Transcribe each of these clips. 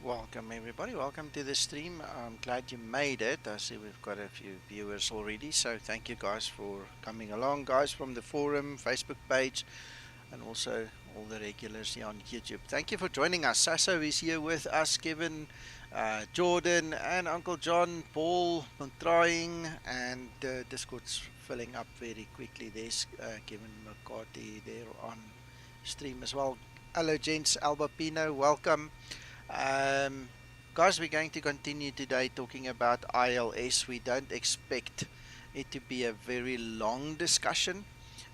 Welcome everybody, welcome to the stream. I'm glad you made it. I see we've got a few viewers already, so thank you guys for coming along, guys from the forum, Facebook page, and also all the regulars here on YouTube. Thank you for joining us. Sasso is here with us, Kevin, Jordan, and Uncle John, Paul, trying, and Discord's filling up very quickly. There's Kevin McCarthy there on stream as well. Hello gents, Alba Pino, welcome. Um, Guys, we're going to continue today talking about ILS. We don't expect it to be a very long discussion.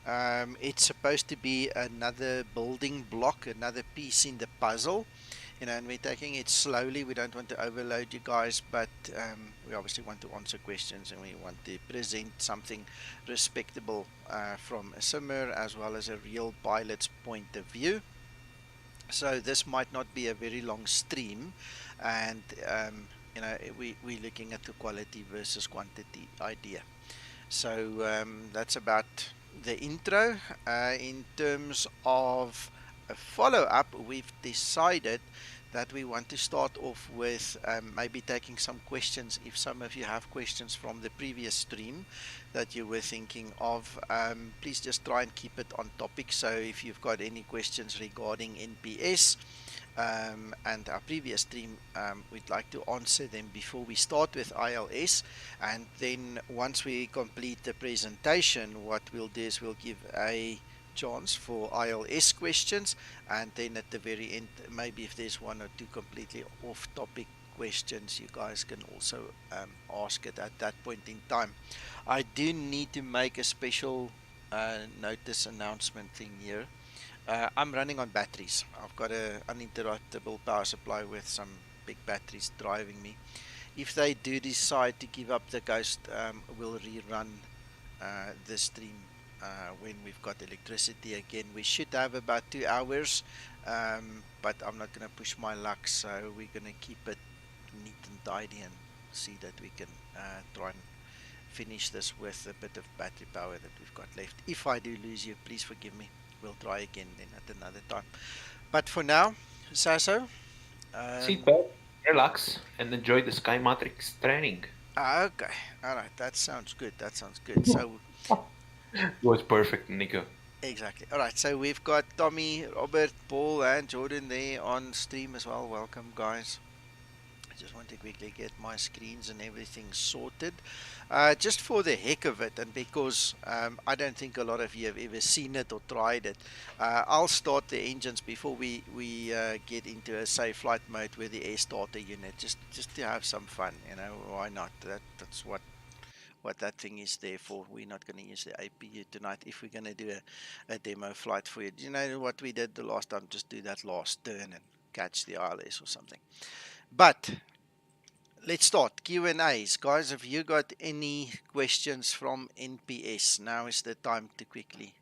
It's supposed to be another building block, another piece in the puzzle, and we're taking it slowly. We don't want to overload you guys, but we obviously want to answer questions and we want to present something respectable from a simmer as well as a real pilot's point of view. So this might not be a very long stream, and we're looking at the quality versus quantity idea. So that's about the intro. In terms of a follow-up, we've decided that we want to start off with maybe taking some questions. If some of you have questions from the previous stream that you were thinking of, please just try and keep it on topic. So if you've got any questions regarding NPS and our previous stream, we'd like to answer them before we start with ILS. And then once we complete the presentation, what we'll do is we'll give a chance for ILS questions, and then at the very end, maybe if there's one or two completely off-topic questions, you guys can also ask it at that point in time. I do need to make a special notice announcement thing here. I'm running on batteries. I've got an uninterruptible power supply with some big batteries driving me. If they do decide to give up the ghost, we'll rerun the stream when we've got electricity again. We should have about 2 hours, but I'm not going to push my luck, so we're going to keep it neat and tidy and see that we can try and finish this with a bit of battery power that we've got left. If I do lose you, please forgive me. We'll try again then at another time. But for now, Sasso, Sit back, relax, and enjoy the Skymatix training. okay, all right, that sounds good. So It was perfect, Nico. exactly. All right, so we've got Tommy, Robert, Paul, and Jordan there on stream as well. Welcome, guys. I just want to quickly get my screens and everything sorted. Just for the heck of it, and because I don't think a lot of you have ever seen it or tried it, I'll start the engines before we get into a safe flight mode with the air starter unit, just to have some fun. Why not? That's what that thing is there for. We're not going to use the APU tonight. If we're going to do a demo flight for you, you know what we did the last time? Just do that last turn and catch the ILS or something. But let's start Q&As. Guys, have you got any questions from NPS? Now is the time to quickly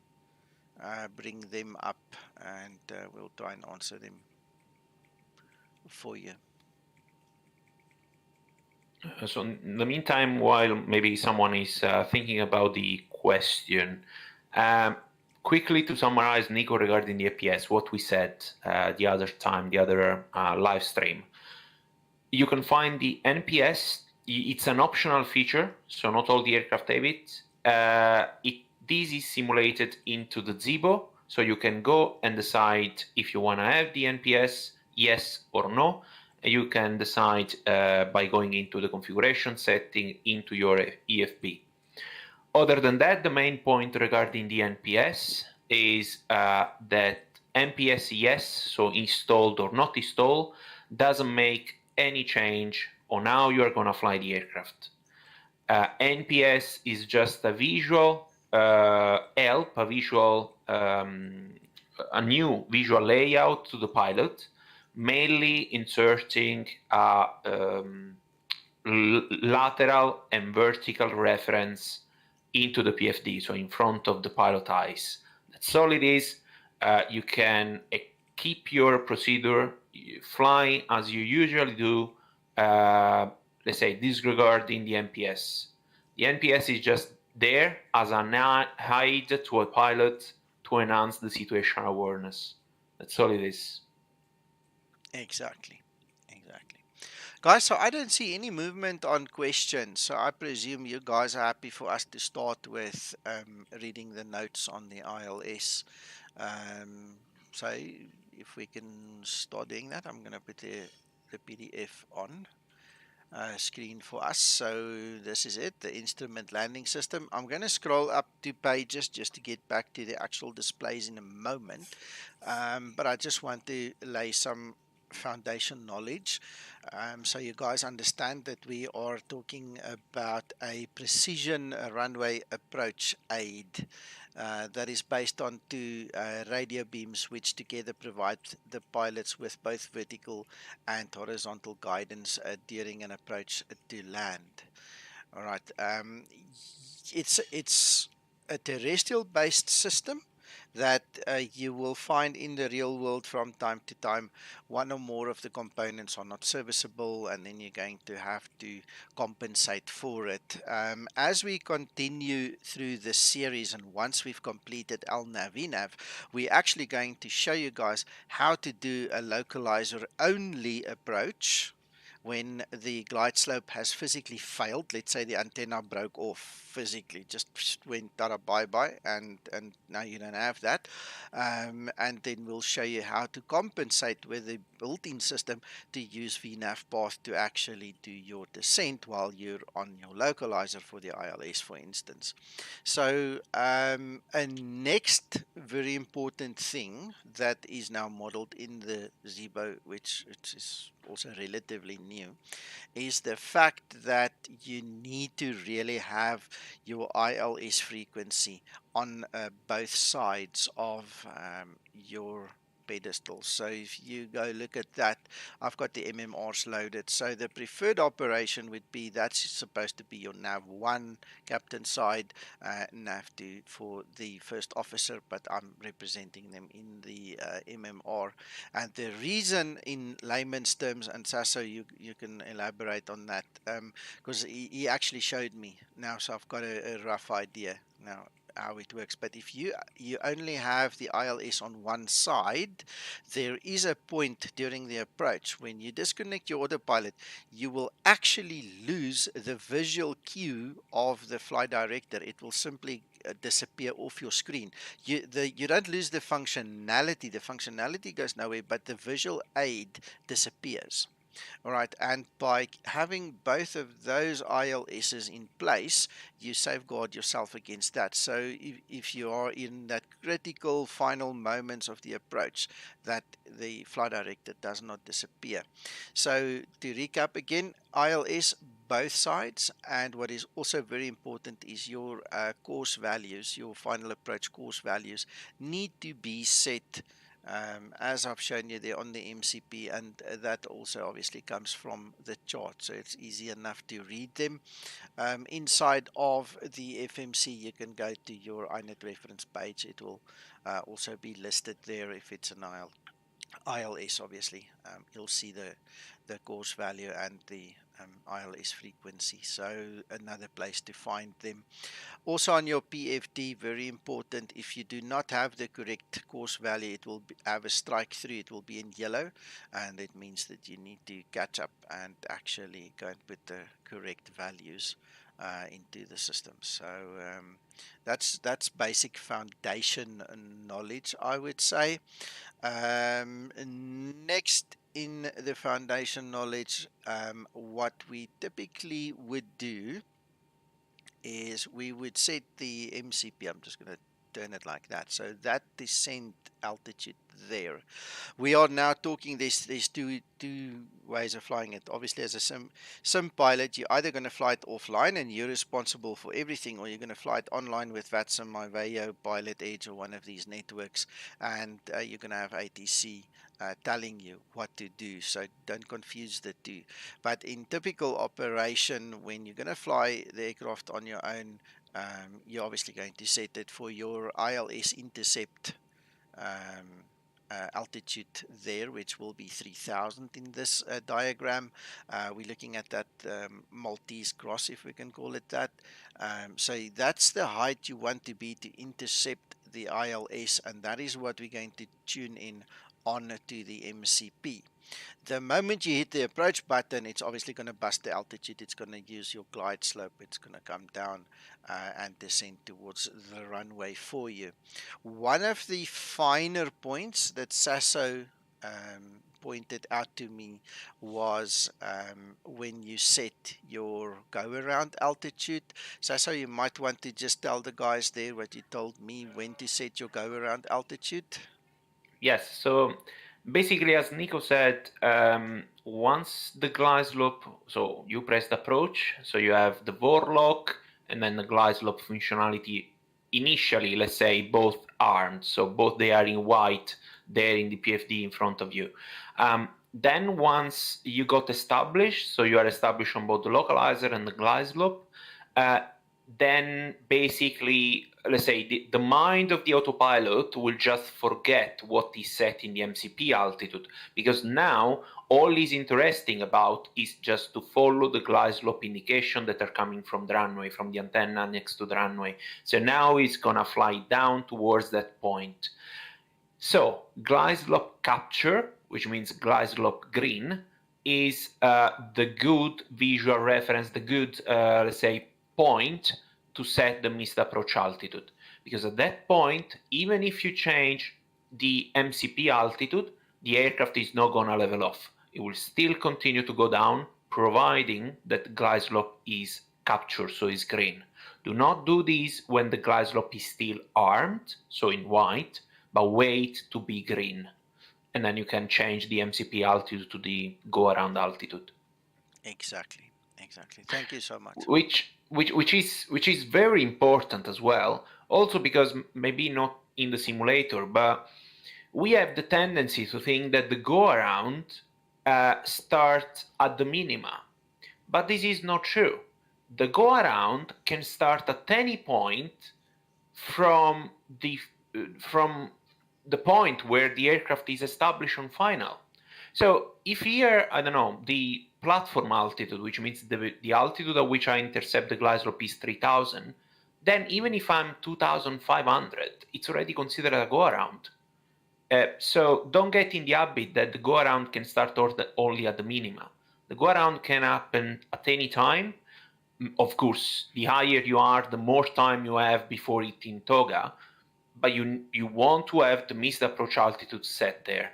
bring them up, and we'll try and answer them for you. So in the meantime, while maybe someone is thinking about the question, quickly to summarize, Nico, regarding the APS, what we said the other time, the other live stream. You can find the NPS. It's an optional feature, so not all the aircraft have it. This is simulated into the Zibo, so you can go and decide if you want to have the NPS, yes or no. You can decide by going into the configuration setting into your EFB. Other than that, the main point regarding the NPS is that NPS yes, so installed or not installed, doesn't make any change on how you are going to fly the aircraft. NPS is just a visual help, a new visual layout to the pilot, mainly inserting a lateral and vertical reference into the PFD, so in front of the pilot eyes. That's all it is. You can keep your procedure, fly as you usually do, let's say disregarding the NPS. The NPS is just there as a guide to a pilot to enhance the situational awareness. That's all it is. Exactly. Guys, so I don't see any movement on questions, so I presume you guys are happy for us to start with reading the notes on the ILS. So if we can start doing that, I'm going to put the PDF on screen for us. So this is it, the instrument landing system. I'm going to scroll up 2 pages just to get back to the actual displays in a moment. But I just want to lay some foundation knowledge so you guys understand that we are talking about a precision runway approach aid that is based on two radio beams which together provide the pilots with both vertical and horizontal guidance during an approach to land. All right. It's a terrestrial based system that you will find in the real world from time to time. One or more of the components are not serviceable, and then you're going to have to compensate for it. As we continue through this series, and once we've completed LNAV, VNAV, we're actually going to show you guys how to do a localizer only approach when the glide slope has physically failed. Let's say the antenna broke off physically, just went tada bye bye, and now you don't have that. And then we'll show you how to compensate with the built-in system to use VNAV path to actually do your descent while you're on your localizer for the ILS, for instance. So a next very important thing that is now modeled in the Zibo, which is also relatively new, is the fact that you need to really have your ILS frequency on both sides of your pedestal. So if you go look at that, I've got the MMRs loaded. So the preferred operation would be that's supposed to be your NAV1 captain side, NAV2 for the first officer, but I'm representing them in the MMR. And the reason, in layman's terms, and Sasso, you can elaborate on that, because he actually showed me now, so I've got a rough idea now how it works. But if you only have the ILS on one side, there is a point during the approach when you disconnect your autopilot, you will actually lose the visual cue of the flight director. It will simply disappear off your screen. You don't lose the functionality. The functionality goes nowhere, but the visual aid disappears. All right, and by having both of those ILSs in place, you safeguard yourself against that. So if you are in that critical final moments of the approach, that the flight director does not disappear. So to recap again, ILS both sides, and what is also very important is your course values, your final approach course values need to be set as I've shown you there on the MCP, and that also obviously comes from the chart, so it's easy enough to read them. Inside of the FMC, you can go to your INET reference page. It will also be listed there if it's an ILS, obviously. You'll see the course value and the ILS frequency, so another place to find them. Also on your PFD, very important, if you do not have the correct course value, it will have a strike through, it will be in yellow, and it means that you need to catch up and actually go and put the correct values into the system. So that's basic foundation knowledge, I would say. Next in the foundation knowledge, what we typically would do is we would set the MCP. I'm just going to turn it like that. So that descent altitude there. We are now talking, there's two ways of flying it. Obviously, as a sim pilot, you're either going to fly it offline and you're responsible for everything, or you're going to fly it online with VATSIM, viua, Pilot Edge, or one of these networks, and you're going to have ATC telling you what to do. So don't confuse the two. But in typical operation, when you're going to fly the aircraft on your own, you're obviously going to set it for your ILS intercept altitude there, which will be 3000 in this diagram. We're looking at that Maltese cross, if we can call it that. So that's the height you want to be to intercept the ILS, and that is what we're going to tune in on to the MCP. The moment you hit the approach button, it's obviously going to bust the altitude. It's going to use your glide slope. It's going to come down and descend towards the runway for you. One of the finer points that Sasso pointed out to me was when you set your go-around altitude. Sasso, you might want to just tell the guys there what you told me when to set your go-around altitude. Yes, so basically, as Nico said, once the glide slope, so you press the approach, so you have the Warlock and then the glide slope functionality initially, let's say, both armed, so both they are in white there in the PFD in front of you. Then once you got established, so you are established on both the localizer and the glide slope, then basically, let's say, the mind of the autopilot will just forget what is set in the MCP altitude, because now all is interesting about is just to follow the glide slope indication that are coming from the runway, from the antenna next to the runway. So now it's gonna fly down towards that point. So glide slope capture, which means glide slope green, is the good visual reference, the good, let's say, point to set the missed approach altitude. Because at that point, even if you change the MCP altitude, the aircraft is not going to level off. It will still continue to go down, providing that glide slope is captured, so is green. Do not do this when the glide slope is still armed, so in white, but wait to be green. And then you can change the MCP altitude to the go-around altitude. Exactly. Thank you so much. Which is very important as well. Also because maybe not in the simulator, but we have the tendency to think that the go-around starts at the minima, but this is not true. The go-around can start at any point from the point where the aircraft is established on final. So if here, I don't know, the platform altitude, which means the altitude at which I intercept the glide slope is 3000, then even if I'm 2500, it's already considered a go-around. So don't get in the habit that the go-around can start only at the minima. The go-around can happen at any time. Of course, the higher you are, the more time you have before hitting toga, but you want to have the missed approach altitude set there.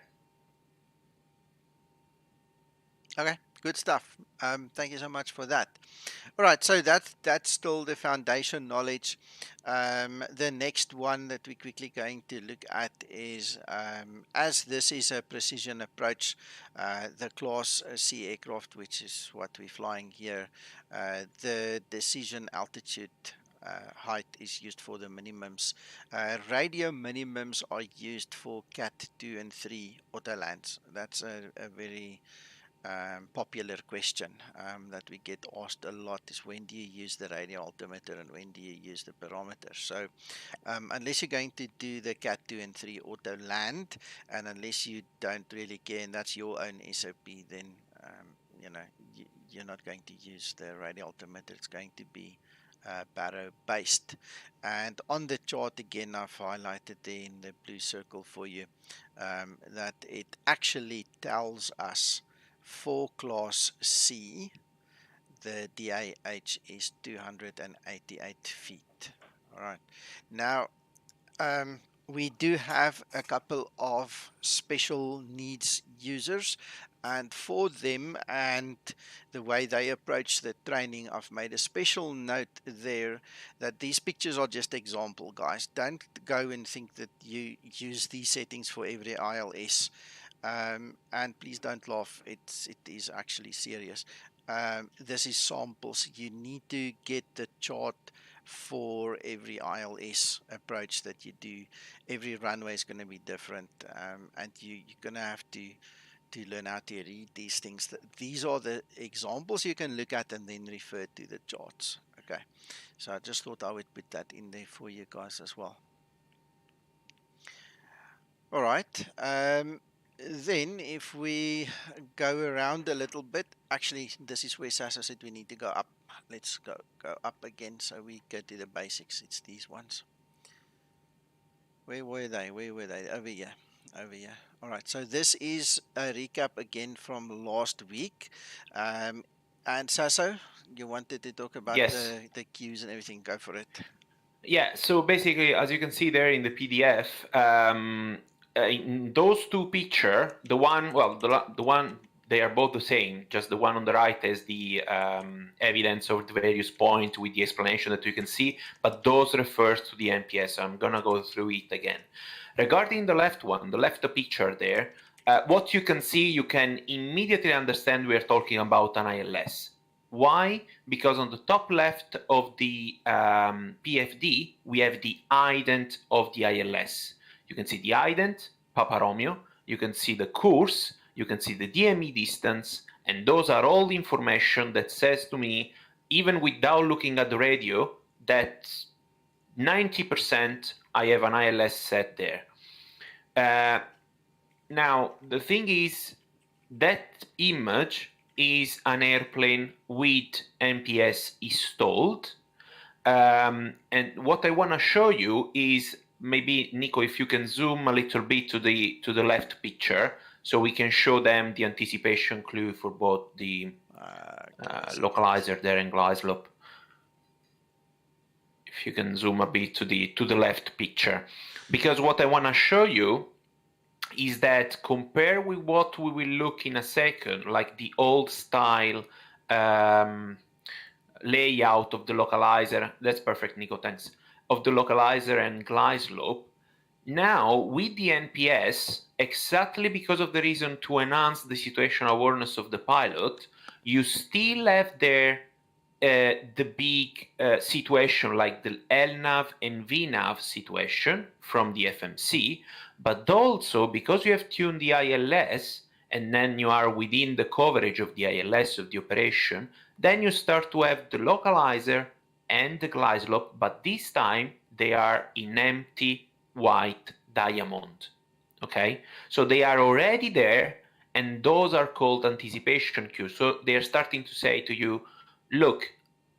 Okay, good stuff. Thank you so much for that. All right, so that's still the foundation knowledge. The next one that we're quickly going to look at is, as this is a precision approach, the Class C aircraft, which is what we're flying here, the decision altitude height is used for the minimums. Radio minimums are used for Cat 2 and 3 autolands. That's a very popular question that we get asked a lot is, when do you use the radio altimeter and when do you use the barometer? So unless you're going to do the Cat 2 and 3 auto land, and unless you don't really care and that's your own SOP, then you know you're not going to use the radio altimeter. It's going to be baro based. And on the chart again, I've highlighted there in the blue circle for you that it actually tells us for Class C, the DAH is 288 feet. All right. Now, we do have a couple of special needs users, and for them and the way they approach the training, I've made a special note there that these pictures are just example, guys. Don't go and think that you use these settings for every ILS. And please don't laugh, it is actually serious. This is samples. You need to get the chart for every ILS approach that you do. Every runway is going to be different, and you're going to have to learn how to read these things. These are the examples you can look at and then refer to the charts. Okay, so I just thought I would put that in there for you guys as well. All right. Then if we go around a little bit, actually this is where Sasa said we need to go up. Let's go up again so we go to the basics. It's these ones. Where were they? Over here. over here. All right, so this is a recap again from last week. And Sasso, you wanted to talk about Yes. the queues and everything. Go for it. Yeah, so basically, as you can see there in the PDF, in those two pictures, the one, well, the one, they are both the same, just the one on the right is the evidence of the various points with the explanation that you can see, but those refers to the NPS, so I'm gonna go through it again. Regarding the left one, the left picture there, what you can see, you can immediately understand we're talking about an ILS. Why? Because on the top left of the PFD, we have the ident of the ILS. You can see the ident, Papa Romeo, you can see the course, you can see the DME distance, and those are all the information that says to me, even without looking at the radio, that 90% I have an ILS set there. Now, the thing is, that image is an airplane with NPS installed. And what I want to show you is, maybe Nico, if you can zoom a little bit to the left picture, so we can show them the anticipation clue for both the localizer there and glide slope. If you can zoom a bit to the left picture, because what I want to show you is that compared with what we will look in a second, like the old style layout of the localizer, that's perfect, Nico, thanks, of the localizer and glide slope, now with the NPS, exactly because of the reason to enhance the situational awareness of the pilot, you still have there the big situation like the LNAV and VNAV situation from the FMC, but also because you have tuned the ILS and then you are within the coverage of the ILS of the operation, then you start to have the localizer and the glide slope, but this time they are in empty white diamond. Okay, so they are already there, and those are called anticipation cues. So they are starting to say to you, look,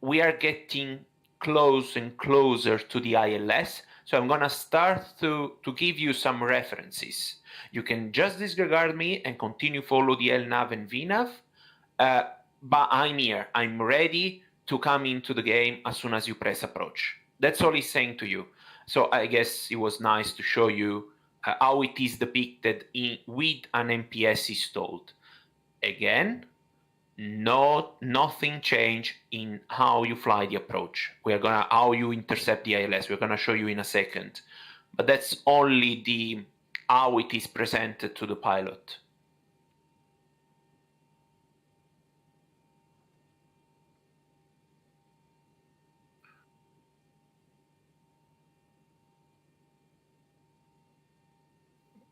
we are getting close and closer to the ILS, so I'm gonna start to give you some references. You can just disregard me and continue follow the LNAV and VNAV, but I'm here, I'm ready to come into the game as soon as you press approach. That's all he's saying to you. So I guess it was nice to show you how it is depicted with an NPS installed. Again, nothing changed in how you fly the approach. How you intercept the ILS. We're gonna show you in a second, but that's only the how it is presented to the pilot.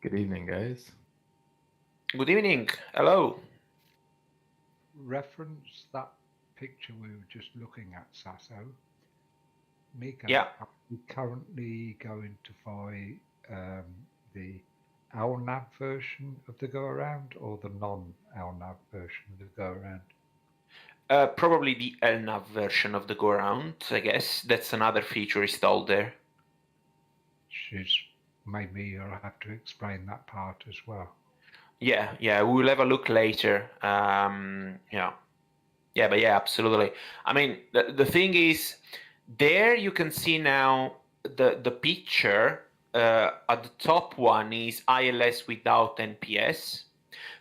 Good evening, guys. Good evening. Hello. Reference that picture we were just looking at, Sasso. Mika, Yeah. are we currently going to fly the LNAV version of the go-around or the non-LNAV version of the go-around? Probably the LNAV version of the go-around, I guess. That's another feature installed there. Maybe you'll have to explain that part as well. Yeah, we'll have a look later. Yeah, but yeah, absolutely. I mean, the thing is, there you can see now the picture at the top one is ILS without NPS.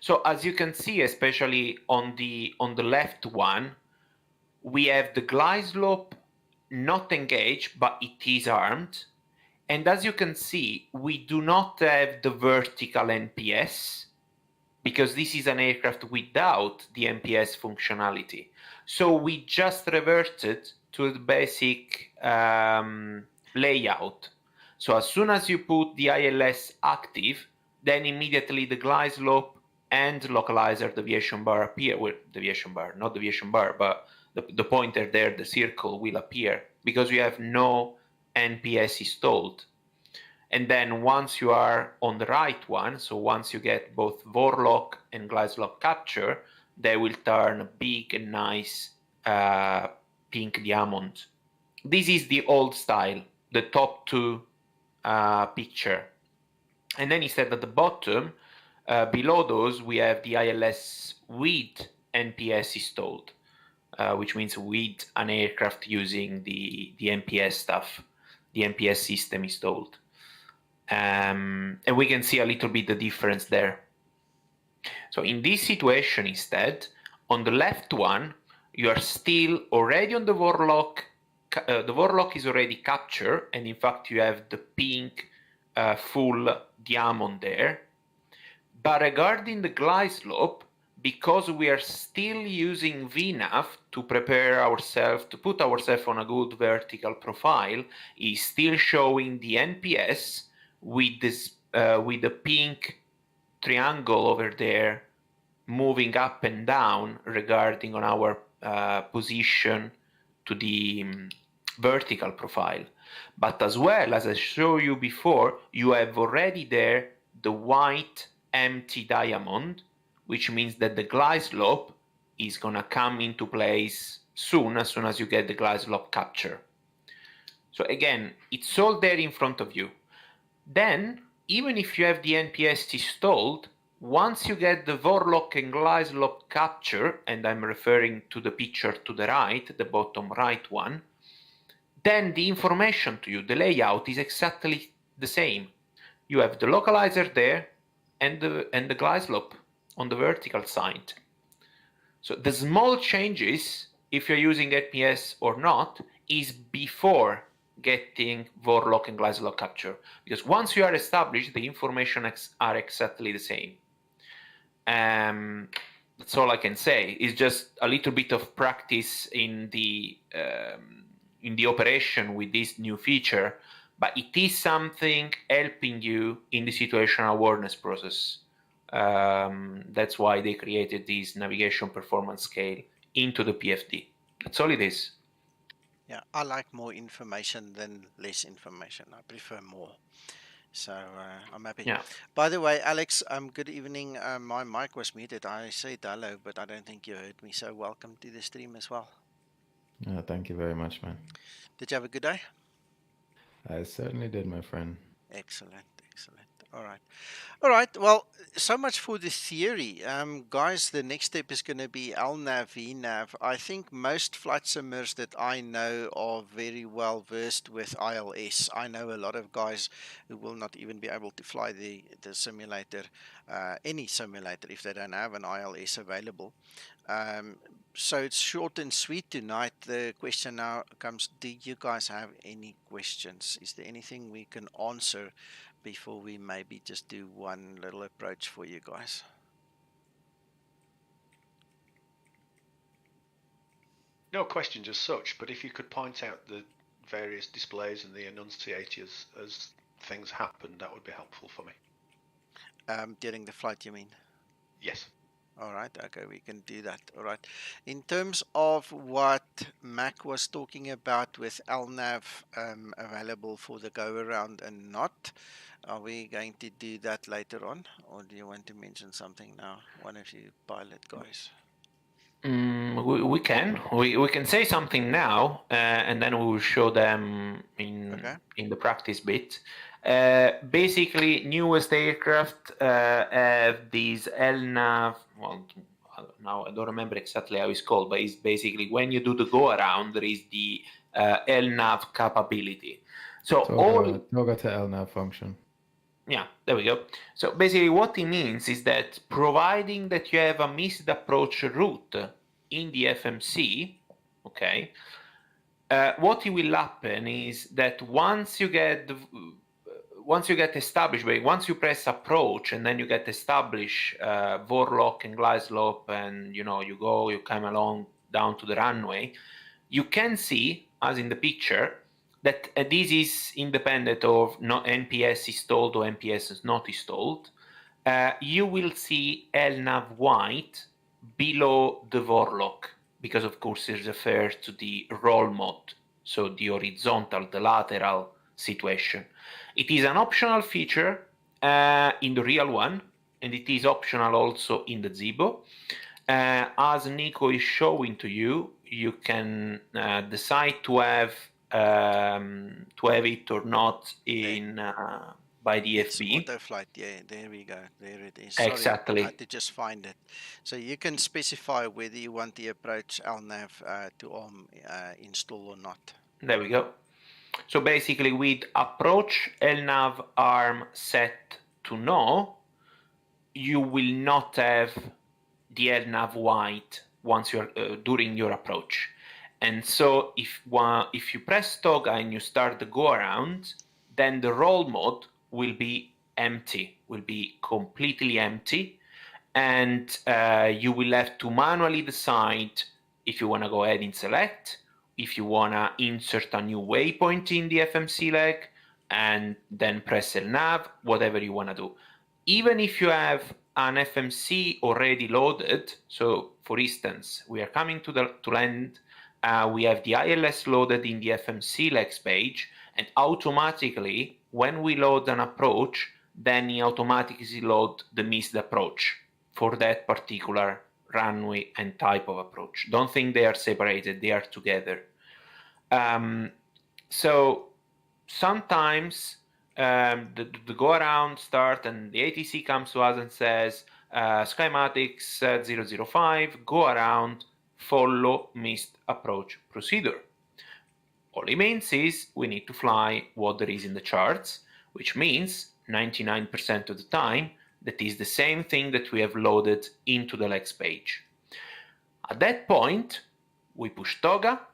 So as you can see, especially on the left one, we have the glide slope not engaged, but it is armed. And as you can see, we do not have the vertical NPS because this is an aircraft without the NPS functionality. So we just reverted to the basic layout. So as soon as you put the ILS active, then immediately the glide slope and localizer deviation bar appear. Well, deviation bar, not deviation bar, but the pointer there, the circle will appear because you have no NPS installed. And then once you are on the right one, so once you get both Vorlock and glide slope capture, they will turn big and nice pink diamond. This is the old style, the top two picture. And then instead at the bottom, below those, we have the ILS with NPS installed, which means with an aircraft using the NPS stuff, the NPS system installed. And we can see a little bit the difference there. So in this situation instead, on the left one, you are still already on the Warlock. The Warlock is already captured, and in fact you have the pink full diamond there. But regarding the glide slope, because we are still using VNAV to prepare ourselves, to put ourselves on a good vertical profile, is still showing the NPS with this with the pink triangle over there moving up and down regarding on our position to the vertical profile. But as well, as I showed you before, you have already there the white empty diamond, which means that the glide slope is gonna come into place soon as you get the glide slope capture. So again, it's all there in front of you. Then, even if you have the NPS installed, once you get the Warlock and glide slope capture, and I'm referring to the picture to the right, the bottom right one, then the information to you, the layout is exactly the same. You have the localizer there and the glide slope on the vertical side. So the small changes, if you're using NPS or not, is before getting Warlock and glide slope capture. Because once you are established, the information are exactly the same. That's all I can say. It's just a little bit of practice in the operation with this new feature, but it is something helping you in the situational awareness process. That's why they created this navigation performance scale into the PFD. That's all it is. Yeah, I like more information than less information. I prefer more. So I'm happy. Yeah. By the way, Alex, good evening. My mic was muted. I said hello, but I don't think you heard me. So welcome to the stream as well. Thank you very much, man. Did you have a good day? I certainly did, my friend. Excellent, excellent. All right. Well, so much for the theory. Guys, the next step is going to be LNAV, VNAV. I think most flight simmers that I know are very well versed with ILS. I know a lot of guys who will not even be able to fly the simulator, any simulator, if they don't have an ILS available. So it's short and sweet tonight. The question now comes, do you guys have any questions? Is there anything we can answer before we maybe just do one little approach for you guys? No questions as such, but if you could point out the various displays and the enunciate as things happen, that would be helpful for me. During the flight, you mean? Yes. All right, okay, we can do that. All right. In terms of what Mac was talking about with LNAV available for the go-around and not, are we going to do that later on? Or do you want to mention something now? One of you pilot guys. We can say something now, and then we will show them in the practice bit. Basically, newest aircraft have these LNAV. Well, now I don't remember exactly how it's called, but it's basically when you do the go around, there is the LNAV capability. So Toga to LNAV function. Yeah, there we go. So basically what it means is that providing that you have a missed approach route in the FMC, okay, what will happen is that once you get established, once you press approach and then you get established Warlock and glide slope, and you come along down to the runway, you can see, as in the picture, that this is independent of NPS installed or NPS is not installed. You will see LNAV white below the Warlock, because of course it refers to the roll mode, so the horizontal, the lateral situation. It is an optional feature in the real one, and it is optional also in the Zibo. As Nico is showing to you, you can decide to have it or not by the It's FB. auto flight. Yeah, there we go. There it is. Exactly. Sorry, I had to just find it. So you can specify whether you want the approach LNAV to ARM install or not. There we go. So basically, with approach LNAV ARM set to no, you will not have the LNAV white once you're during your approach. And so if you press toga and you start the go around, then the roll mode will be empty, will be completely empty, and you will have to manually decide if you want to go ahead and select, if you want to insert a new waypoint in the FMC leg, and then press LNAV, whatever you want to do. Even if you have an FMC already loaded, so for instance, we are coming to land, we have the ILS loaded in the FMC legs page, and automatically, when we load an approach, then he automatically load the missed approach for that particular runway and type of approach. Don't think they are separated, they are together. So sometimes the go around start and the ATC comes to us and says, Skymatix 005, go around, follow missed approach procedure. All it means is we need to fly what there is in the charts, which means 99% of the time that is the same thing that we have loaded into the legs page. At that point, we push toga,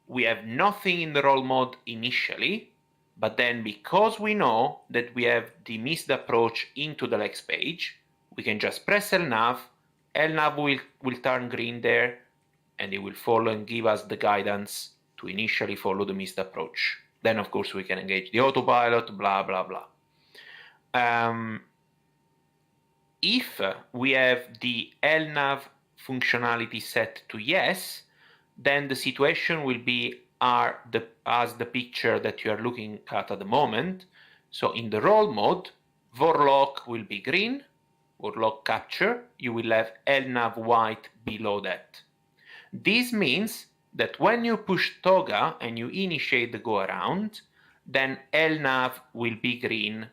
we have nothing in the roll mode initially, but then because we know that we have the missed approach into the legs page, we can just press LNAV, LNAV will turn green there, and it will follow and give us the guidance to initially follow the missed approach. Then, of course, we can engage the autopilot, blah, blah, blah. If we have the LNAV functionality set to yes, then the situation will be as the picture that you are looking at the moment. So in the roll mode, Vorlock will be green, Vorlock capture, you will have LNAV white below that. This means that when you push toga and you initiate the go around, then LNAV will be green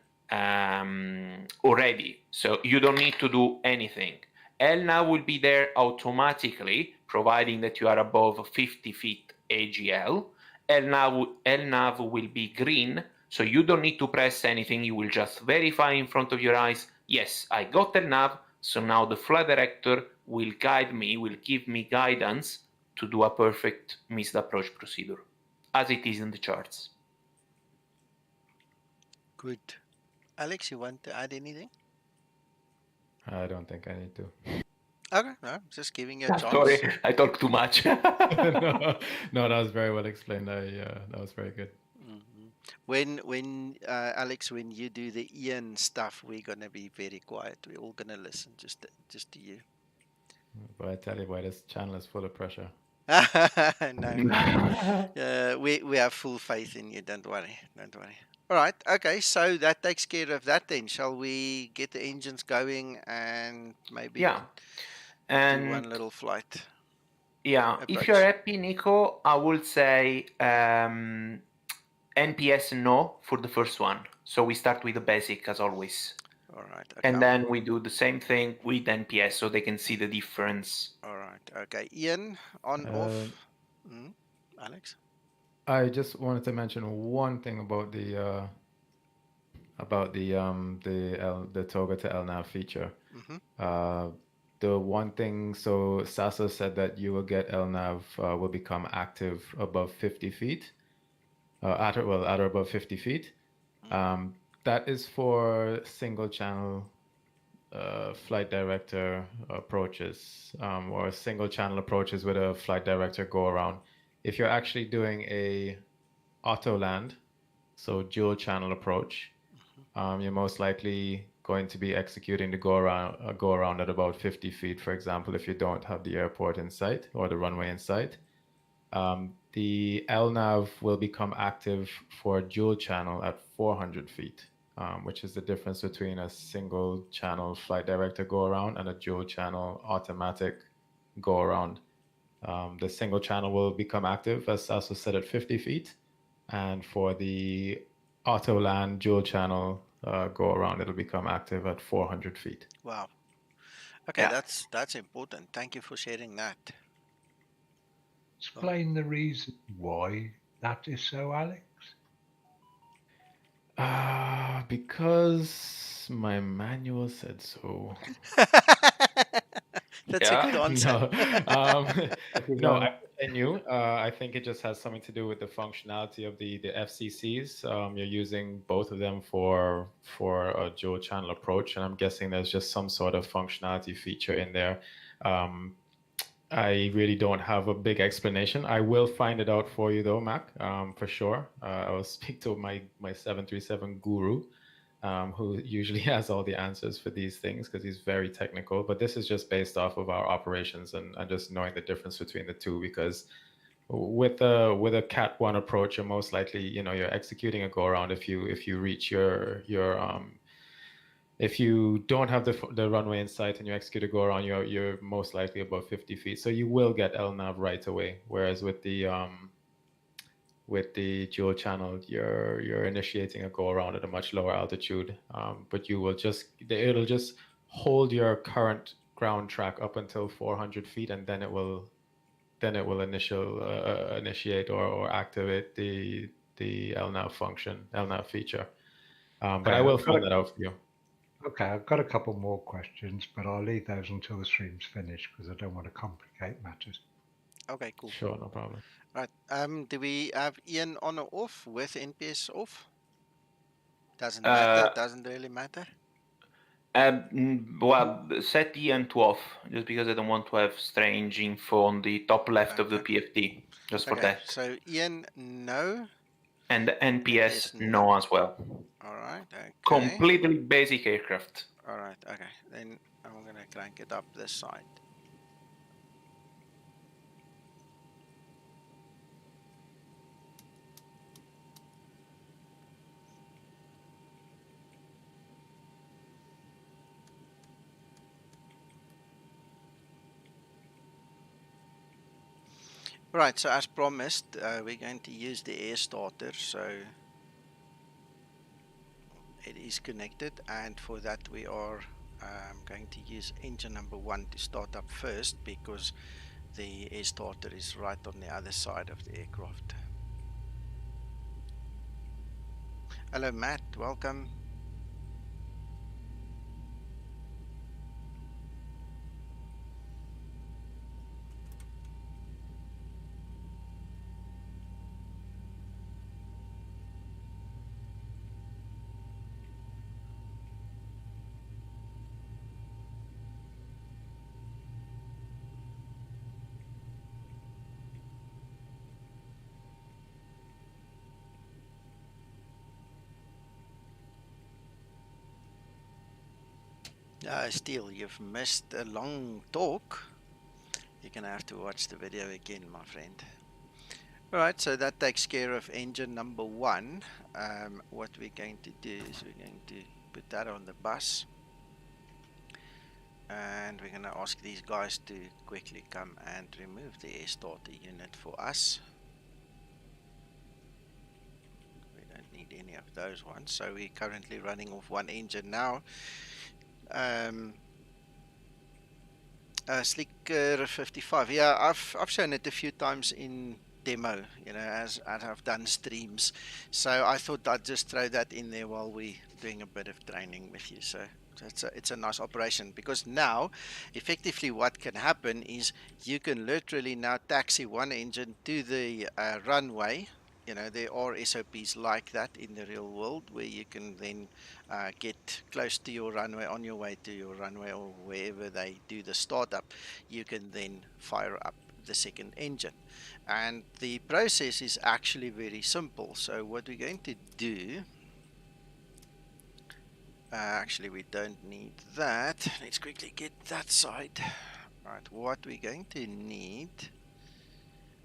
already. So you don't need to do anything. LNAV will be there automatically, providing that you are above 50 feet AGL. LNAV will be green, so you don't need to press anything. You will just verify in front of your eyes, yes, I got LNAV, so now the flight director will guide me, will give me guidance to do a perfect missed approach procedure, as it is in the charts. Good. Alex, you want to add anything? I don't think I need to. Okay, no, just giving you a chance. Sorry, I talk too much. No, that was very well explained. That was very good. When Alex, when you do the Ian stuff, we're gonna be very quiet. We're all gonna listen just to you. But I tell you why, this channel is full of pressure. No. We have full faith in you. Don't worry. All right. Okay. So that takes care of that. Then shall we get the engines going and maybe do one little flight? Yeah. approach. If you're happy, Nico, I would say NPS no for the first one. So we start with the basic as always. All right. Okay. And then we do the same thing with NPS so they can see the difference. All right. Okay. Ian, on, off. Alex? I just wanted to mention one thing about the toga to LNAV feature. The one thing, so Sasso said that you will get LNAV will become active above 50 feet, at or above 50 feet. That is for single channel flight director approaches, or single channel approaches with a flight director go around. If you're actually doing a auto land, so dual channel approach, you're most likely going to be executing the go around at about 50 feet, for example, if you don't have the airport in sight or the runway in sight. The LNAV will become active for dual channel at 400 feet, which is the difference between a single channel flight director go around and a dual channel automatic go around. The single channel will become active, as Sasso said, at 50 feet. And for the auto land dual channel, go around, it'll become active at 400 feet. Wow. Okay, Yeah. that's important. Thank you for sharing that. Explain the reason why that is so, Alex. Because my manual said so. That's a good answer. No, I knew. I think it just has something to do with the functionality of the FCCs. You're using both of them for a dual channel approach, and I'm guessing there's just some sort of functionality feature in there. I really don't have a big explanation. I will find it out for you though, Mac, for sure. I will speak to my 737 guru, who usually has all the answers for these things because he's very technical. But this is just based off of our operations and just knowing the difference between the two. Because with a Cat 1 approach, you're most likely, you're executing a go around if you reach your if you don't have the runway in sight and you execute a go around, you're most likely above 50 feet. So you will get LNAV right away. Whereas with the dual channel, you're initiating a go around at a much lower altitude, but it'll just hold your current ground track up until 400 feet, and then it will initiate or activate the LNAV feature. But I will find that out for you. Okay, I've got a couple more questions, but I'll leave those until the stream's finished because I don't want to complicate matters. Okay, cool. Sure, no problem. Right. Do we have Ian on or off with NPS off? Doesn't matter. Doesn't really matter. Well, set Ian to off, just because I don't want to have strange info on the top left of the PFT, just for that. So Ian, no. And NPS, no as well. All right. Okay. Completely basic aircraft. All right. Okay. Then I'm gonna crank it up this side. Right, so as promised, we're going to use the air starter, so it is connected, and for that we are going to use engine number 1 to start up first, because the air starter is right on the other side of the aircraft. Hello Matt, welcome. Steele, you've missed a long talk. You're gonna have to watch the video again, my friend. Alright, so that takes care of engine number 1. What we're going to do is we're going to put that on the bus, and we're gonna ask these guys to quickly come and remove the air starter unit for us. We don't need any of those ones, so we're currently running off one engine now. Slicker 55. Yeah, I've shown it a few times in demo, as I've done streams. So I thought I'd just throw that in there while we're doing a bit of training with you. So it's a nice operation, because now effectively what can happen is you can literally now taxi one engine to the runway. There are SOPs like that in the real world, where you can then get close to your runway, on your way to your runway, or wherever they do the startup. You can then fire up the second engine, and the process is actually very simple. So what we're going to do, actually we don't need that. Let's quickly get that side. Right, what we're going to need,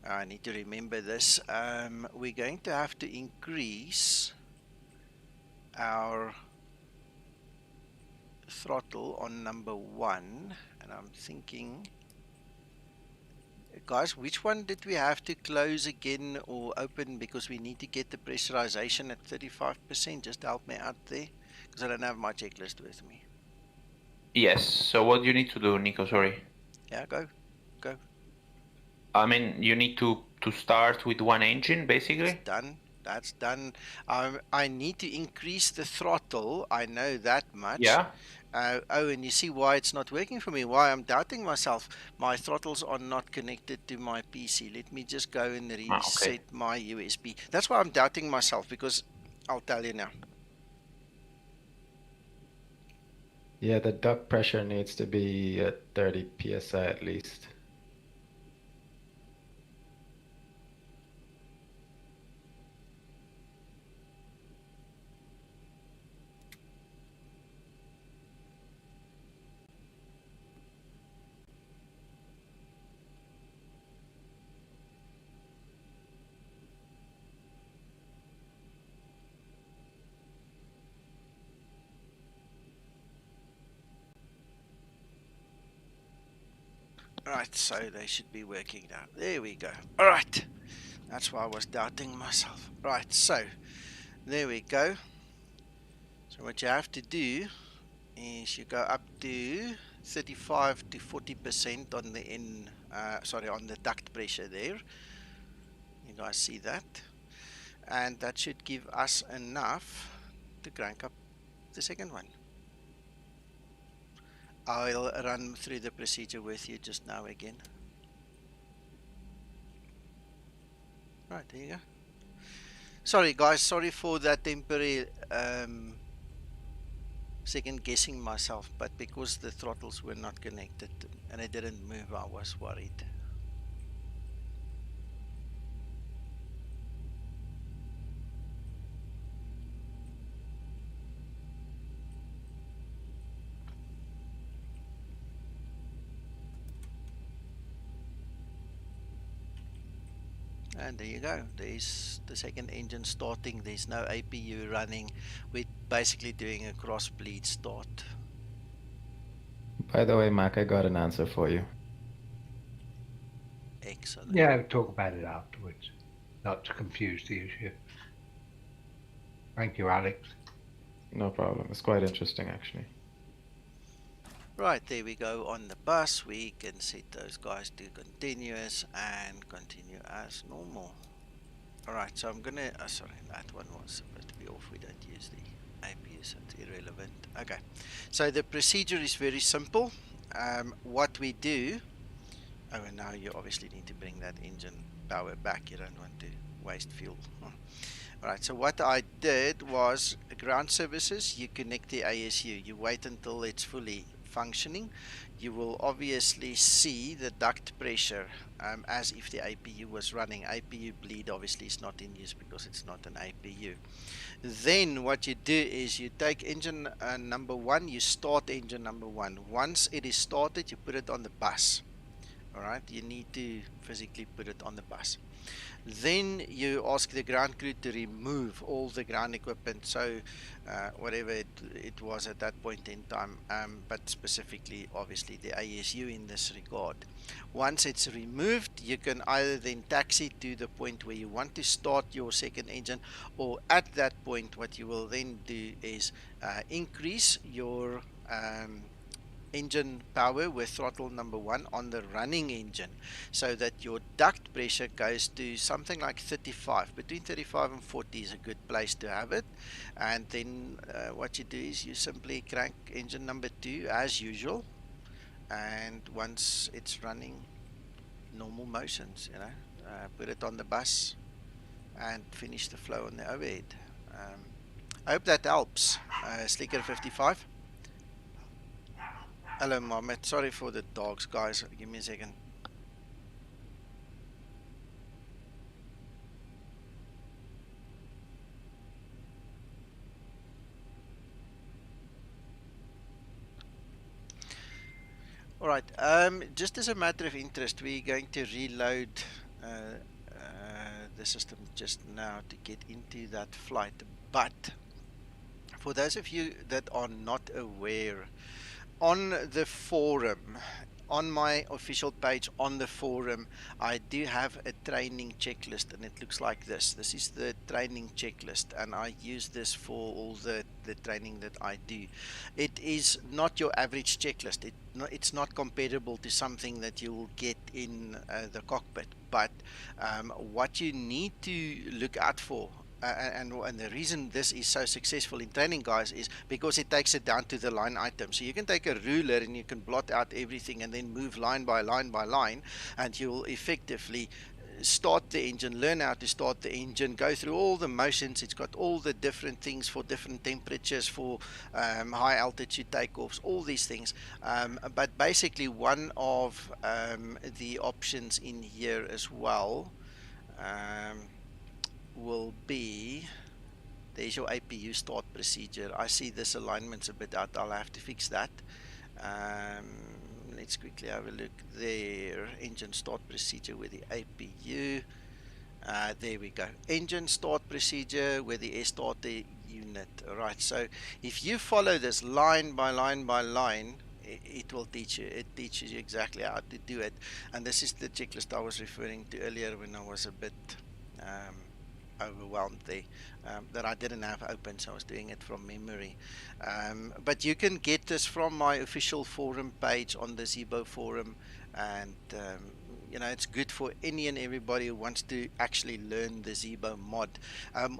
I need to remember this. We're going to have to increase our throttle on number 1, and I'm thinking, guys, which one did we have to close again or open, because we need to get the pressurization at 35%? Just help me out there, Because I don't have my checklist with me. Yes. So what do you need to do, Nico? Sorry. Yeah, go. I mean, you need to start with one engine, basically. It's done. That's done. I need to increase the throttle. I know that much. Yeah. Oh, and you see why it's not working for me, why I'm doubting myself. My throttles are not connected to my PC. Let me just go and reset my USB. That's why I'm doubting myself, because I'll tell you now. Yeah, the duct pressure needs to be at 30 psi at least. Right, so they should be working now. There we go. All right, that's why I was doubting myself. Right, so there we go. So what you have to do is you go up to 35 to 40% on the on the duct pressure there. You guys see that? And that should give us enough to crank up the second one. I'll run through the procedure with you just now again. Right, there you go. Sorry guys, sorry for that temporary second guessing myself, but because the throttles were not connected and it didn't move, I was worried. And there you go, there's the second engine starting, there's no APU running, we're basically doing a crossbleed start. By the way, Mac, I got an answer for you. Excellent. Yeah, we'll talk about it afterwards, not to confuse the issue. Thank you, Alex. No problem, it's quite interesting actually. Right, there we go. On the bus, we can set those guys to continuous and continue as normal. Alright, so I'm gonna, sorry, that one was supposed to be off. We don't use the APU, so it's irrelevant. Okay, so the procedure is very simple. What we do, oh, and now you obviously need to bring that engine power back. You don't want to waste fuel. Alright, so what I did was ground services, you connect the ASU, you wait until it's fully functioning. You will obviously see the duct pressure as if the APU was running. APU bleed obviously is not in use because it's not an APU. Then what you do is you take engine number one, you start engine number one. Once it is started, you put it on the bus. Alright, you need to physically put it on the bus. Then you ask the ground crew to remove all the ground equipment, so whatever it was at that point in time, but specifically obviously the ASU in this regard. Once it's removed, you can either then taxi to the point where you want to start your second engine, or at that point what you will then do is increase your engine power with throttle number one on the running engine, so that your duct pressure goes to something like 35. Between 35 and 40 is a good place to have it. And then what you do is you simply crank engine number two as usual, and once it's running normal motions, you know, put it on the bus and finish the flow on the overhead. I hope that helps. Slicker 55. Hello, Mohammed. Sorry for the dogs, guys. Give me a second. All right. Just as a matter of interest, we're going to reload the system just now to get into that flight. But for those of you that are not aware, on the forum, on my official page on the forum, I do have a training checklist, and it looks like this. This is the training checklist, and I use this for all the training that I do. It is not your average checklist. It's not comparable to something that you will get in the cockpit, but what you need to look out for, and the reason this is so successful in training, guys, is because it takes it down to the line item. So you can take a ruler and you can blot out everything and then move line by line by line, and you'll effectively start the engine, learn how to start the engine, go through all the motions. It's got all the different things for different temperatures, for high altitude takeoffs, all these things. But basically one of the options in here as well will be, there's your APU start procedure. I see this alignment's a bit out. I'll have to fix that. Let's quickly have a look there. Engine start procedure with the APU. There we go. Engine start procedure with the starter unit. Right. So if you follow this line by line by line, it will teach you. It teaches you exactly how to do it. And this is the checklist I was referring to earlier when I was a bit overwhelmed there, that I didn't have open, so I was doing it from memory. But you can get this from my official forum page on the Zibo forum, and you know, it's good for any and everybody who wants to actually learn the Zibo mod.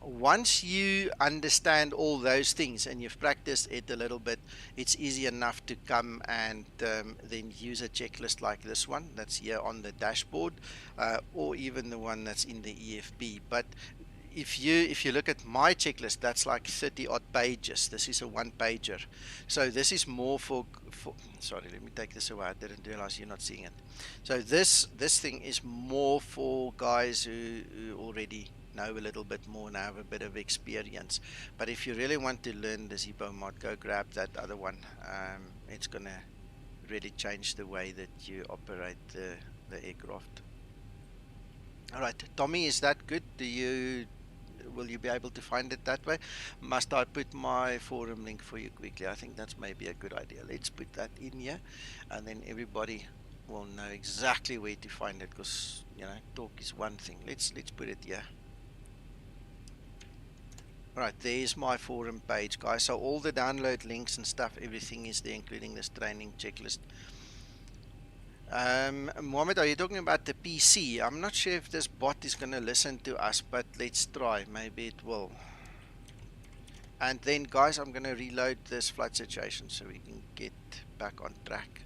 Once you understand all those things and you've practiced it a little bit, it's easy enough to come and then use a checklist like this one that's here on the dashboard, or even the one that's in the EFB. But if you look at my checklist, that's like 30 odd pages. This is a one pager, so this is more for sorry, let me take this away. I didn't realize you're not seeing it. So this thing is more for guys who already know a little bit more and have a bit of experience. But if you really want to learn the Zibo mod, go grab that other one. It's gonna really change the way that you operate the aircraft. All right, Tommy, is that good? Will you be able to find it that way? Must I put my forum link for you quickly? I think that's maybe a good idea. Let's put that in here, and then everybody will know exactly where to find it, because, you know, talk is one thing. Let's put it here. Right, there's my forum page, guys. So all the download links and stuff, everything is there, including this training checklist. Mohammed, are you talking about the PC? I'm not sure if this bot is going to listen to us, but let's try. Maybe it will. And then, guys, I'm going to reload this flight situation so we can get back on track.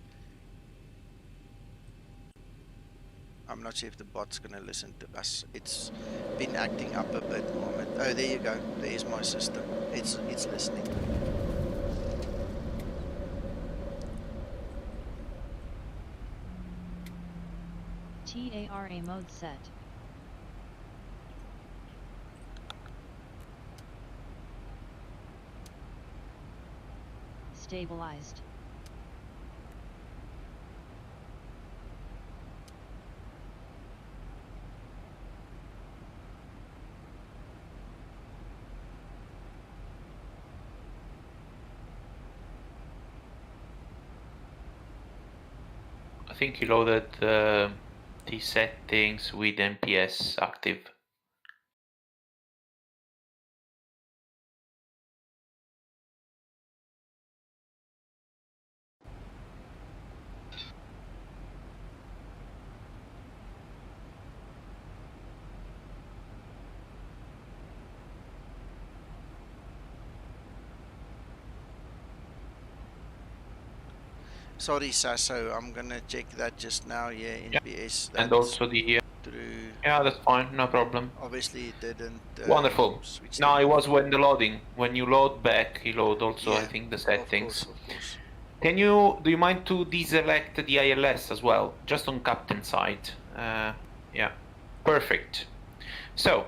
I'm not sure if the bot's going to listen to us. It's been acting up a bit, Mohammed. Oh, there you go. There's my system. It's listening. TARA mode set. Stabilized. I think you loaded the settings with MPS active. Sorry, Sasso, I'm gonna check that just now. Yeah, in PS. And also the through. Yeah, that's fine, no problem. Obviously, it didn't. Wonderful. No, it was when the loading. When you load back, you load also, Yeah, I think, the settings. Of course. Do you mind to deselect the ILS as well, just on captain side? Yeah, perfect. So,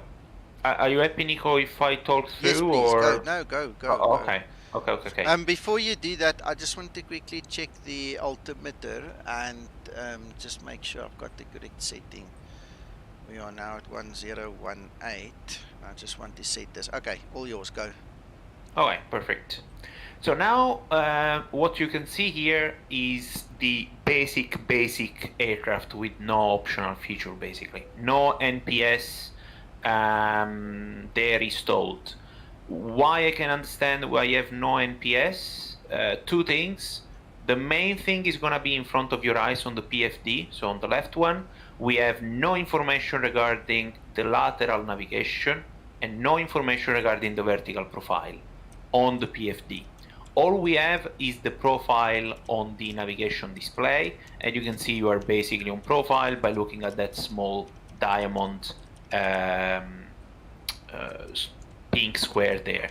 are you happy, Nico, if I talk through? Yes, please, or go. No, go. Oh, okay. Okay. Before you do that, I just want to quickly check the altimeter and just make sure I've got the correct setting. We are now at 1018. I just want to set this. Okay, all yours, go. Okay, perfect. So now what you can see here is the basic aircraft with no optional feature, basically. No NPS there installed. Why I can understand why you have no NPS? Two things. The main thing is going to be in front of your eyes on the PFD, so on the left one. We have no information regarding the lateral navigation and no information regarding the vertical profile on the PFD. All we have is the profile on the navigation display, and you can see you are basically on profile by looking at that small diamond pink square there.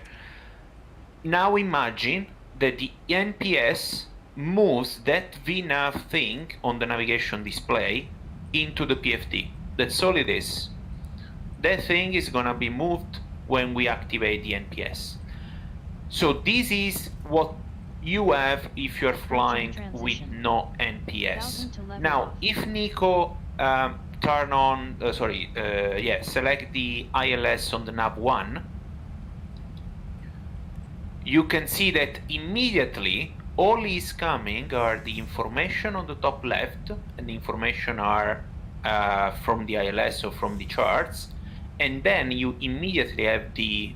Now imagine that the NPS moves that VNAV thing on the navigation display into the PFD. That's all it is. That thing is gonna be moved when we activate the NPS. So this is what you have if you're flying with no NPS. Now, if Nico turn on, select the ILS on the nav1, you can see that immediately all is coming are the information on the top left, and the information are from the ILS or from the charts, and then you immediately have the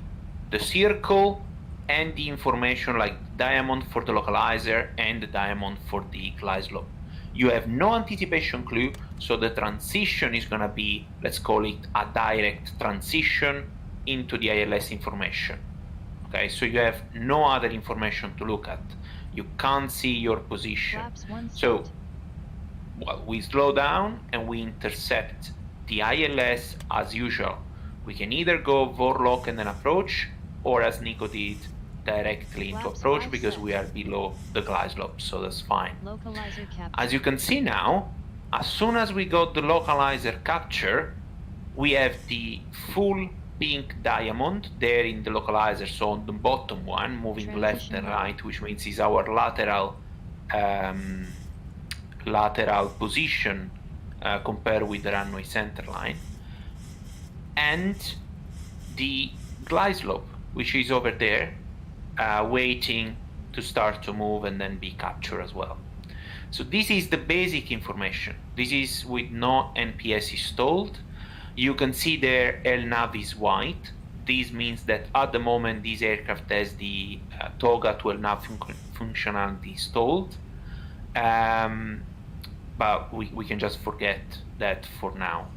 circle and the information like diamond for the localizer and the diamond for the glide slope. You have no anticipation clue, so the transition is going to be, let's call it a direct transition into the ILS information. Okay, so you have no other information to look at. You can't see your position. So, well, we slow down and we intercept the ILS as usual. We can either go Vorlock and then approach, or as Nico did, directly into approach because we are below the glide slope, so that's fine. As you can see now, as soon as we got the localizer capture, we have the full pink diamond there in the localizer, so on the bottom one, moving left and right, which means is our lateral position compared with the runway center line, and the glide slope, which is over there, waiting to start to move and then be captured as well. So this is the basic information. This is with no NPS installed. You can see there LNAV is white. This means that at the moment this aircraft has the TOGA to LNAV functionality installed. But we can just forget that for now.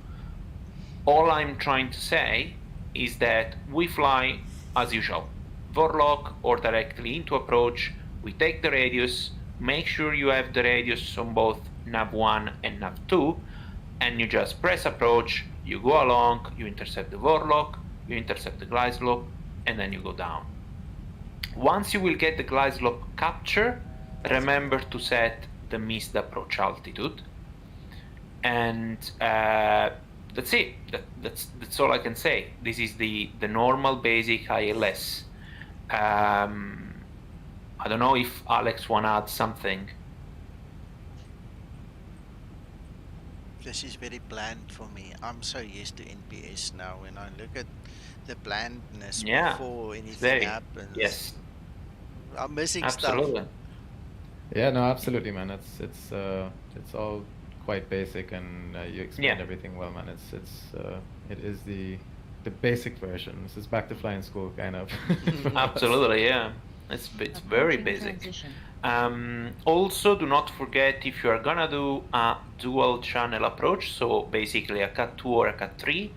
All I'm trying to say is that we fly as usual. Vorlock or directly into approach, we take the radius, make sure you have the radius on both nav1 and nav2, and you just press approach, you go along, you intercept the Vorlock, you intercept the glide slope, and then you go down. Once you will get the glide slope capture, remember to set the missed approach altitude, and that's it. That's all I can say. This is the normal basic ILS. I don't know if Alex wanna add something. This is very bland for me. I'm so used to NPS now. When I look at the blandness before anything happens, yes, I'm missing absolutely stuff. Yeah, no, absolutely, man. It's all quite basic, and you explained everything well, man. It is the basic version. This is back to flying school, kind of. Absolutely, yeah. It's very basic. Also, do not forget, if you are gonna do a dual channel approach, so basically a Cat 2 or a Cat 3,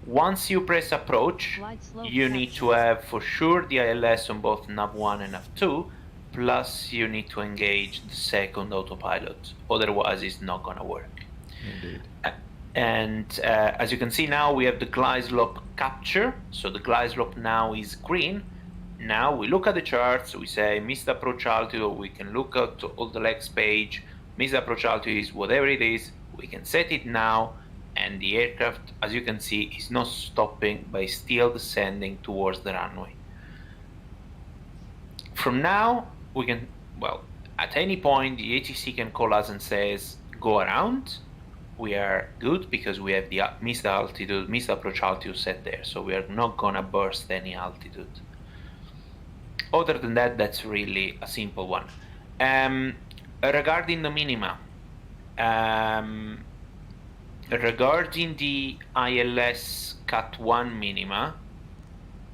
once you press approach, you need to have for sure the ILS on both nav1 and nav2, plus you need to engage the second autopilot, otherwise it's not gonna work. Indeed. And as you can see now, we have the glide slope capture, so the glide slope now is green. Now we look at the charts, we say missed approach altitude, or we can look at all the legs page, missed approach altitude is whatever it is, we can set it now, and the aircraft, as you can see, is not stopping but still descending towards the runway. From now, we can, well, at any point the ATC can call us and says go around. We are good because we have the missed approach altitude set there, so we are not gonna burst any altitude. other than that, that's really a simple one. Regarding the minima, regarding the ILS Cat 1 minima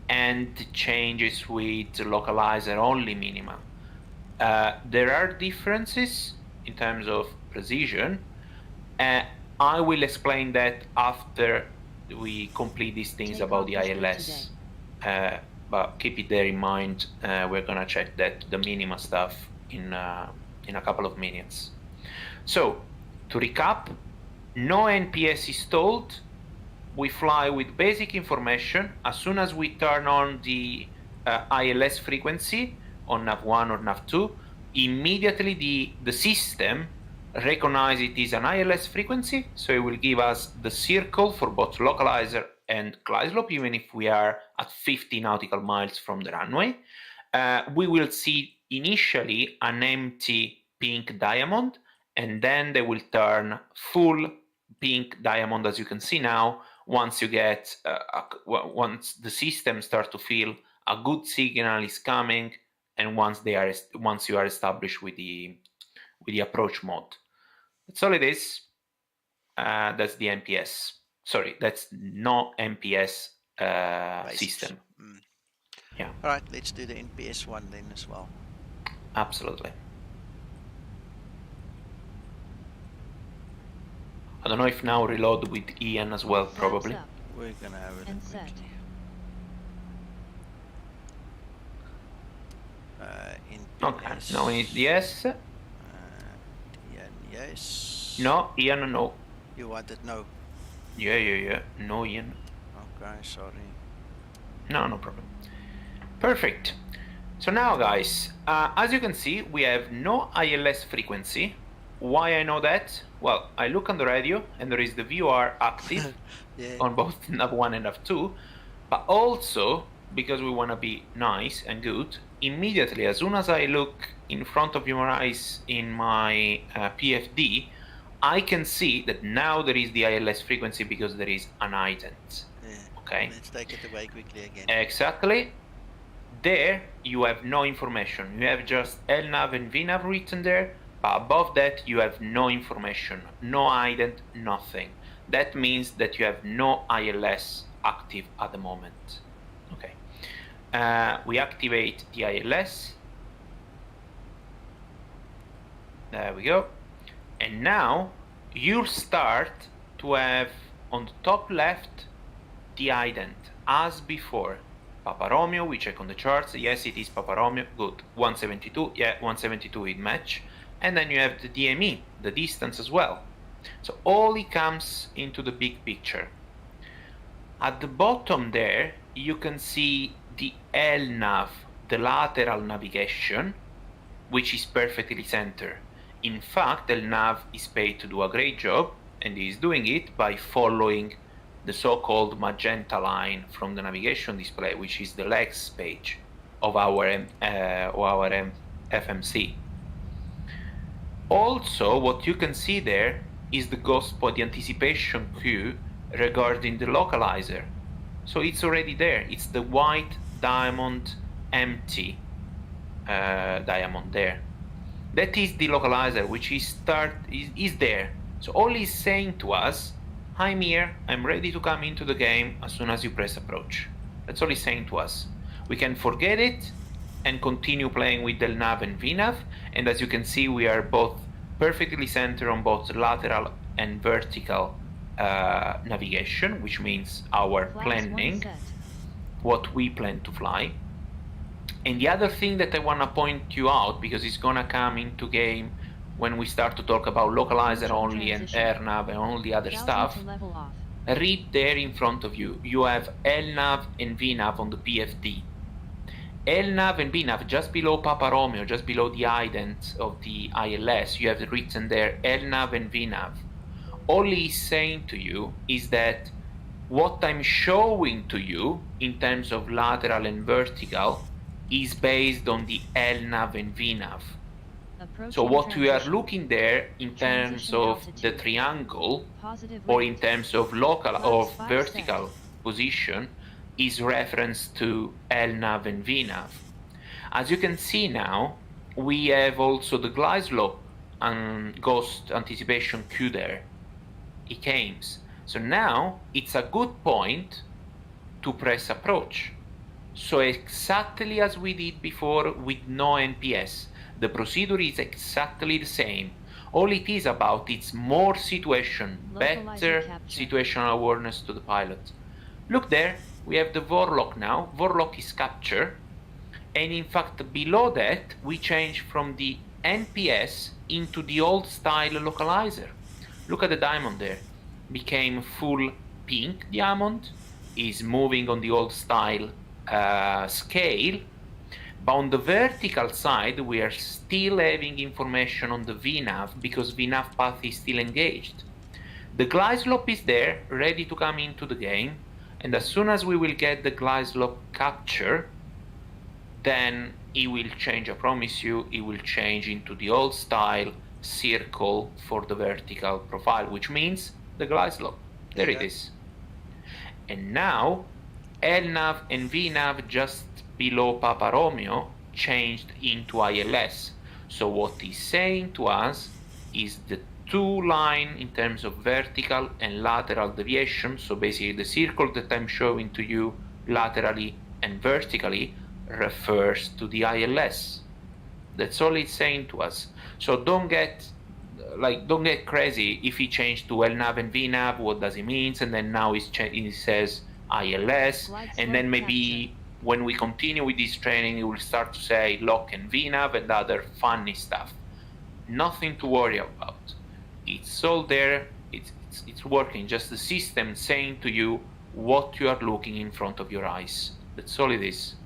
and changes with localizer only minima, there are differences in terms of precision. I will explain that after we complete these things about the ILS. But keep it there in mind. We're gonna check that the minima stuff in a couple of minutes. So to recap, no NPS is told. We fly with basic information. As soon as we turn on the ILS frequency on NAV1 or NAV2, immediately the system recognizes it is an ILS frequency, so it will give us the circle for both localizer and glide slope, even if we are at 50 nautical miles from the runway. We will see initially an empty pink diamond, and then they will turn full pink diamond, as you can see now, once you get once the system starts to feel a good signal is coming, and once you are established with the approach mode. That's all it is. That's the NPS. Sorry, that's no NPS system. Yeah. All right, let's do the NPS one then as well. Absolutely. I don't know if now reload with Ian as well, probably. We're gonna have it quickly. Okay, no, yes. Ian, yes. No, Ian, no. You wanted no? Yeah. No, Ian. Okay, sorry. No problem. Perfect. So now, guys, as you can see, we have no ILS frequency. Why I know that? Well, I look on the radio and there is the VOR active on both NAV1 and NAV2, but also, because we want to be nice and good, immediately, as soon as I look in front of your eyes in my PFD, I can see that now there is the ILS frequency because there is an ident. Okay. Let's take it away quickly again. Exactly. There you have no information. You have just LNAV and VNAV written there, but above that you have no information, no ident, nothing. That means that you have no ILS active at the moment. Okay. We activate the ILS. There we go. And now you'll start to have on the top left the ident as before. Papa Romeo, we check on the charts. Yes, it is Papa Romeo. Good. 172. Yeah, 172 it match. And then you have the DME, the distance as well. So all it comes into the big picture. At the bottom there, you can see the LNAV, the lateral navigation, which is perfectly centered. In fact, LNAV is paid to do a great job, and is doing it by following the so-called magenta line from the navigation display, which is the legs page of our FMC. Also, what you can see there is the ghost point, the anticipation queue regarding the localizer. So it's already there. It's the white diamond empty diamond there. That is the localizer, which is there. So all it's saying to us, I'm here, I'm ready to come into the game as soon as you press approach. That's all it's saying to us. We can forget it and continue playing with LNAV and VNAV, and as you can see, we are both perfectly centered on both lateral and vertical navigation, which means our planning, what we plan to fly. And the other thing that I want to point you out, because it's gonna come into game when we start to talk about localizer only and AirNav and all the other stuff, read there in front of you. You have LNAV and VNAV on the PFD. LNAV and VNAV just below Papa Romeo, just below the ident of the ILS, you have written there LNAV and VNAV. All he's saying to you is that what I'm showing to you in terms of lateral and vertical is based on the LNAV and VNAV. So what we are looking there in terms of the triangle or in terms of local or vertical position is reference to LNAV and VNAV. As you can see now, we have also the glide slope and ghost anticipation queue there. It came. So now it's a good point to press approach. So exactly as we did before with no NPS, the procedure is exactly the same. All it is about is more situation, better situational awareness to the pilot. Look there, we have the Vorlock now. Vorlock is capture. And in fact, below that, we change from the NPS into the old style localizer. Look at the diamond there. Became full pink diamond, is moving on the old style scale. But on the vertical side, we are still having information on the VNAV because VNAV path is still engaged. The glide slope is there, ready to come into the game. And as soon as we will get the glide slope capture, then it will change, I promise you, it will change into the old style circle for the vertical profile, which means the glide slope. There it is. And now LNAV and VNAV just below Papa Romeo changed into ILS. So what he's saying to us is the two line in terms of vertical and lateral deviation. So basically the circle that I'm showing to you laterally and vertically refers to the ILS. That's all it's saying to us. So don't get crazy if he changed to LNAV and VNAV. What does it mean? And then now he says ILS, and then maybe when we continue with this training, he will start to say lock and VNAV and other funny stuff. Nothing to worry about. It's all there. It's working. Just the system saying to you what you are looking in front of your eyes. That's all it is.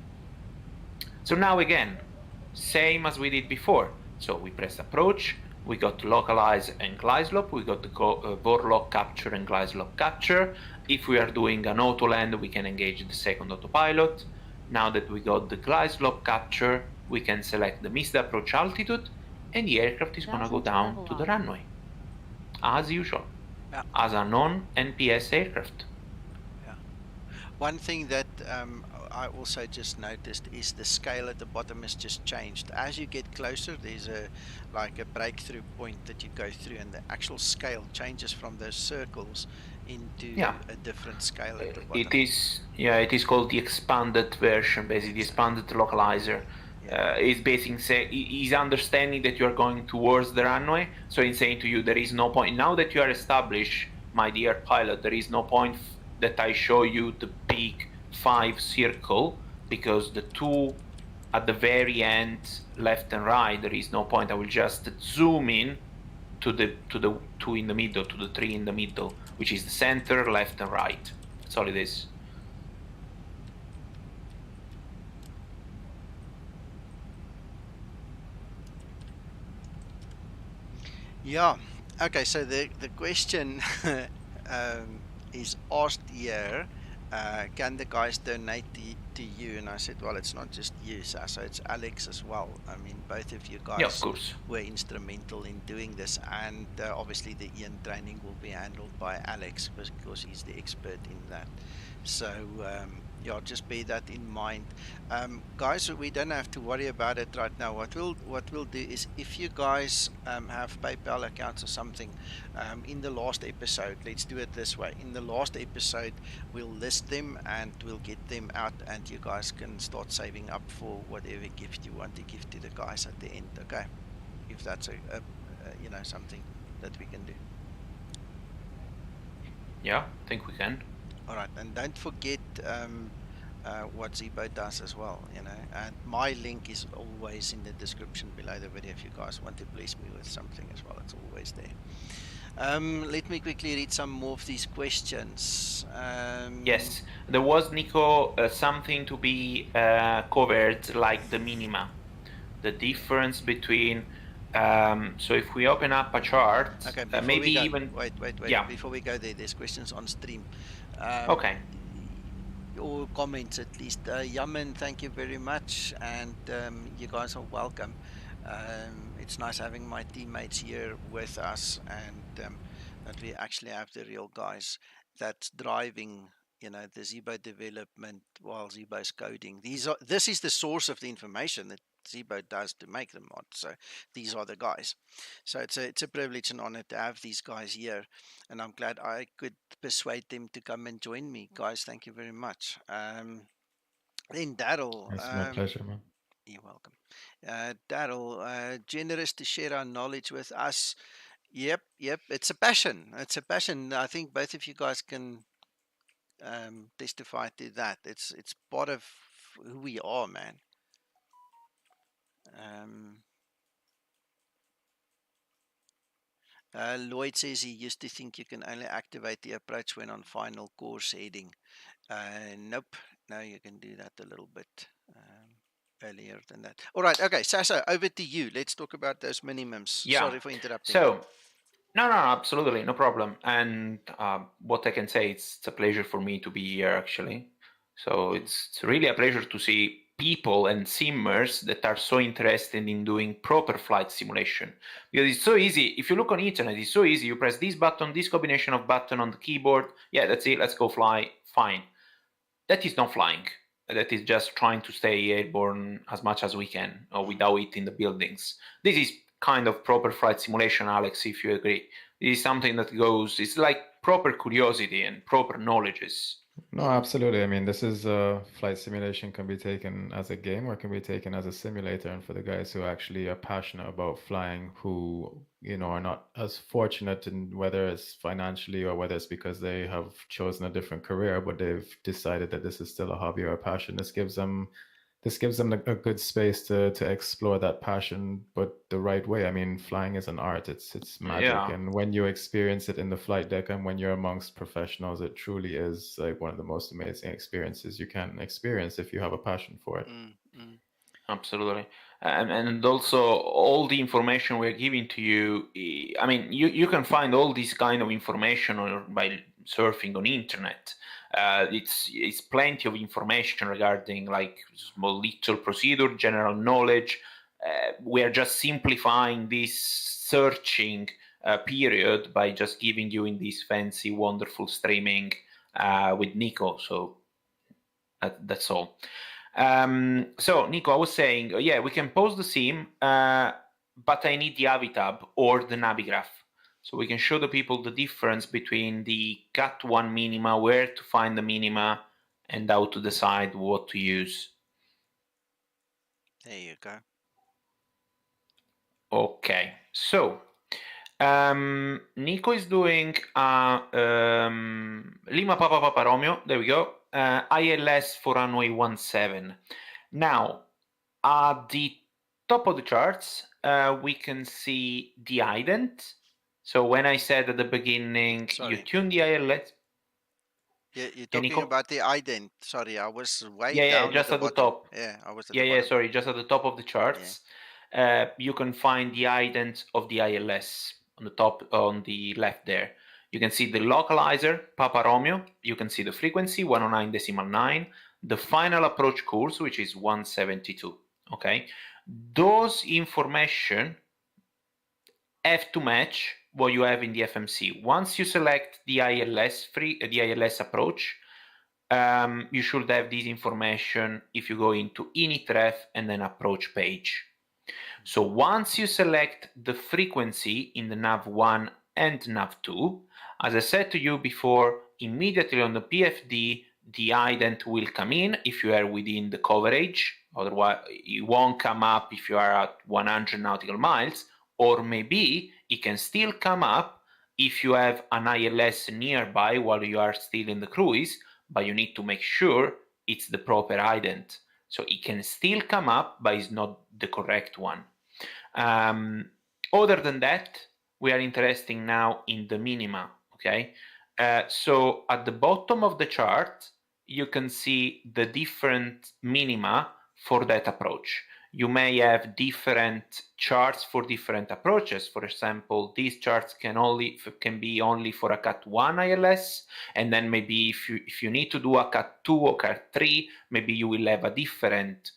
So now again, same as we did before. So we press approach, we got localize and glide slope, we got the Vorlock capture and glide slope capture. If we are doing an auto land, we can engage the second autopilot. Now that we got the glide slope capture, we can select the missed approach altitude, and the aircraft is gonna go down to the runway, as usual, as a non-NPS aircraft. Yeah. One thing that I also just noticed is the scale at the bottom has just changed. As you get closer, there's a breakthrough point that you go through, and the actual scale changes from those circles into a different scale at the bottom. It is called the expanded version, basically the expanded localizer. It's basically he's understanding that you are going towards the runway, so he's saying to you there is no point now that you are established, my dear pilot. There is no point that I show you the big 5 circle, because the 2 at the very end, left and right, there is no point. I will just zoom in to the 2 in the middle, to the 3 in the middle, which is the center, left and right. That's all it is. Yeah. Okay. So the question is asked here. Can the guys donate to you? And I said, well, it's not just you, Sasso, it's Alex as well. I mean, both of you guys of course were instrumental in doing this, and obviously the Ian training will be handled by Alex because he's the expert in that. So yeah, just bear that in mind. Guys, we don't have to worry about it right now. What we'll do is, if you guys have PayPal accounts or something, in the last episode, let's do it this way. In the last episode, we'll list them and we'll get them out, and you guys can start saving up for whatever gift you want to give to the guys at the end. Okay, if that's a something that we can do. Yeah, I think we can. Alright, and don't forget what Zibo does as well, and my link is always in the description below the video if you guys want to bless me with something as well. It's always there. Let me quickly read some more of these questions. Yes, there was, Nico, something to be covered, like the minima, the difference between so if we open up a chart, okay, maybe even wait, yeah, before we go there, there's questions on stream. Okay, or comments at least. Yaman, thank you very much, and you guys are welcome. It's nice having my teammates here with us, and that we actually have the real guys that's driving you know, the Zibo development while Zibo's coding. This is the source of the information that Zibo does to make the mod. So these are the guys. So it's a privilege and honor to have these guys here, and I'm glad I could persuade them to come and join me. Guys, thank you very much. Then Daryl. It's my pleasure, man. You're welcome. Daryl, generous to share our knowledge with us. Yep. It's a passion. It's a passion. I think both of you guys can testify to that. It's part of who we are, man. Lloyd says he used to think you can only activate the approach when on final course heading. Nope. No, you can do that a little bit earlier than that. All right. Okay, Sasa, over to you. Let's talk about those minimums. Yeah. Sorry for interrupting. So, no, absolutely, no problem. And what I can say, it's a pleasure for me to be here, actually. So it's really a pleasure to see people and simmers that are so interested in doing proper flight simulation. Because it's so easy. If you look on internet, it's so easy. You press this button, this combination of button on the keyboard. Yeah, that's it. Let's go fly. Fine. That is not flying. That is just trying to stay airborne as much as we can, or without hitting the buildings. This is kind of proper flight simulation, Alex, if you agree. This is something that goes, it's like proper curiosity and proper knowledges. No, absolutely. I mean, this is flight simulation can be taken as a game or can be taken as a simulator. And for the guys who actually are passionate about flying, who, you know, are not as fortunate in whether it's financially or whether it's because they have chosen a different career, but they've decided that this is still a hobby or a passion. This gives them a good space to explore that passion, but the right way. I mean, flying is an art. It's magic. Yeah. And when you experience it in the flight deck and when you're amongst professionals, it truly is like one of the most amazing experiences you can experience if you have a passion for it. Absolutely. And also all the information we're giving to you, I mean, you can find all this kind of information by surfing on internet. It's plenty of information regarding like small little procedure, general knowledge. We are just simplifying this searching period by just giving you in this fancy, wonderful streaming with Nico. So that's all. So Nico, I was saying, yeah, we can pause the sim, but I need the AVITAB or the Navigraph. So we can show the people the difference between the Cat1 minima, where to find the minima, and how to decide what to use. There you go. Okay, so Nico is doing Lima Papa Papa Romeo, there we go, ILS for runway 17. Now, at the top of the charts, we can see the ident. So when I said at the beginning, you tune the ILS. Yeah, you're talking about the ident. Sorry, I was way down. Yeah, just at the top. Yeah, I was at the bottom. Yeah, sorry, just at the top of the charts. Yeah. You can find the ident of the ILS on the top, on the left there. You can see the localizer, Papa Romeo. You can see the frequency, 109.9. The final approach course, which is 172. Okay, those information have to match what you have in the FMC. Once you select the ILS approach, you should have this information if you go into initref and then approach page. So once you select the frequency in the NAV1 and NAV2, as I said to you before, immediately on the PFD, the ident will come in if you are within the coverage. Otherwise, it won't come up if you are at 100 nautical miles, or maybe it can still come up if you have an ILS nearby while you are still in the cruise, but you need to make sure it's the proper ident. So it can still come up, but it's not the correct one. Other than that, we are interested now in the minima, okay? So at the bottom of the chart, you can see the different minima for that approach. You may have different charts for different approaches. For example, these charts can be only for a Cat 1 ILS, and then maybe if you need to do a Cat 2 or Cat 3, maybe you will have a different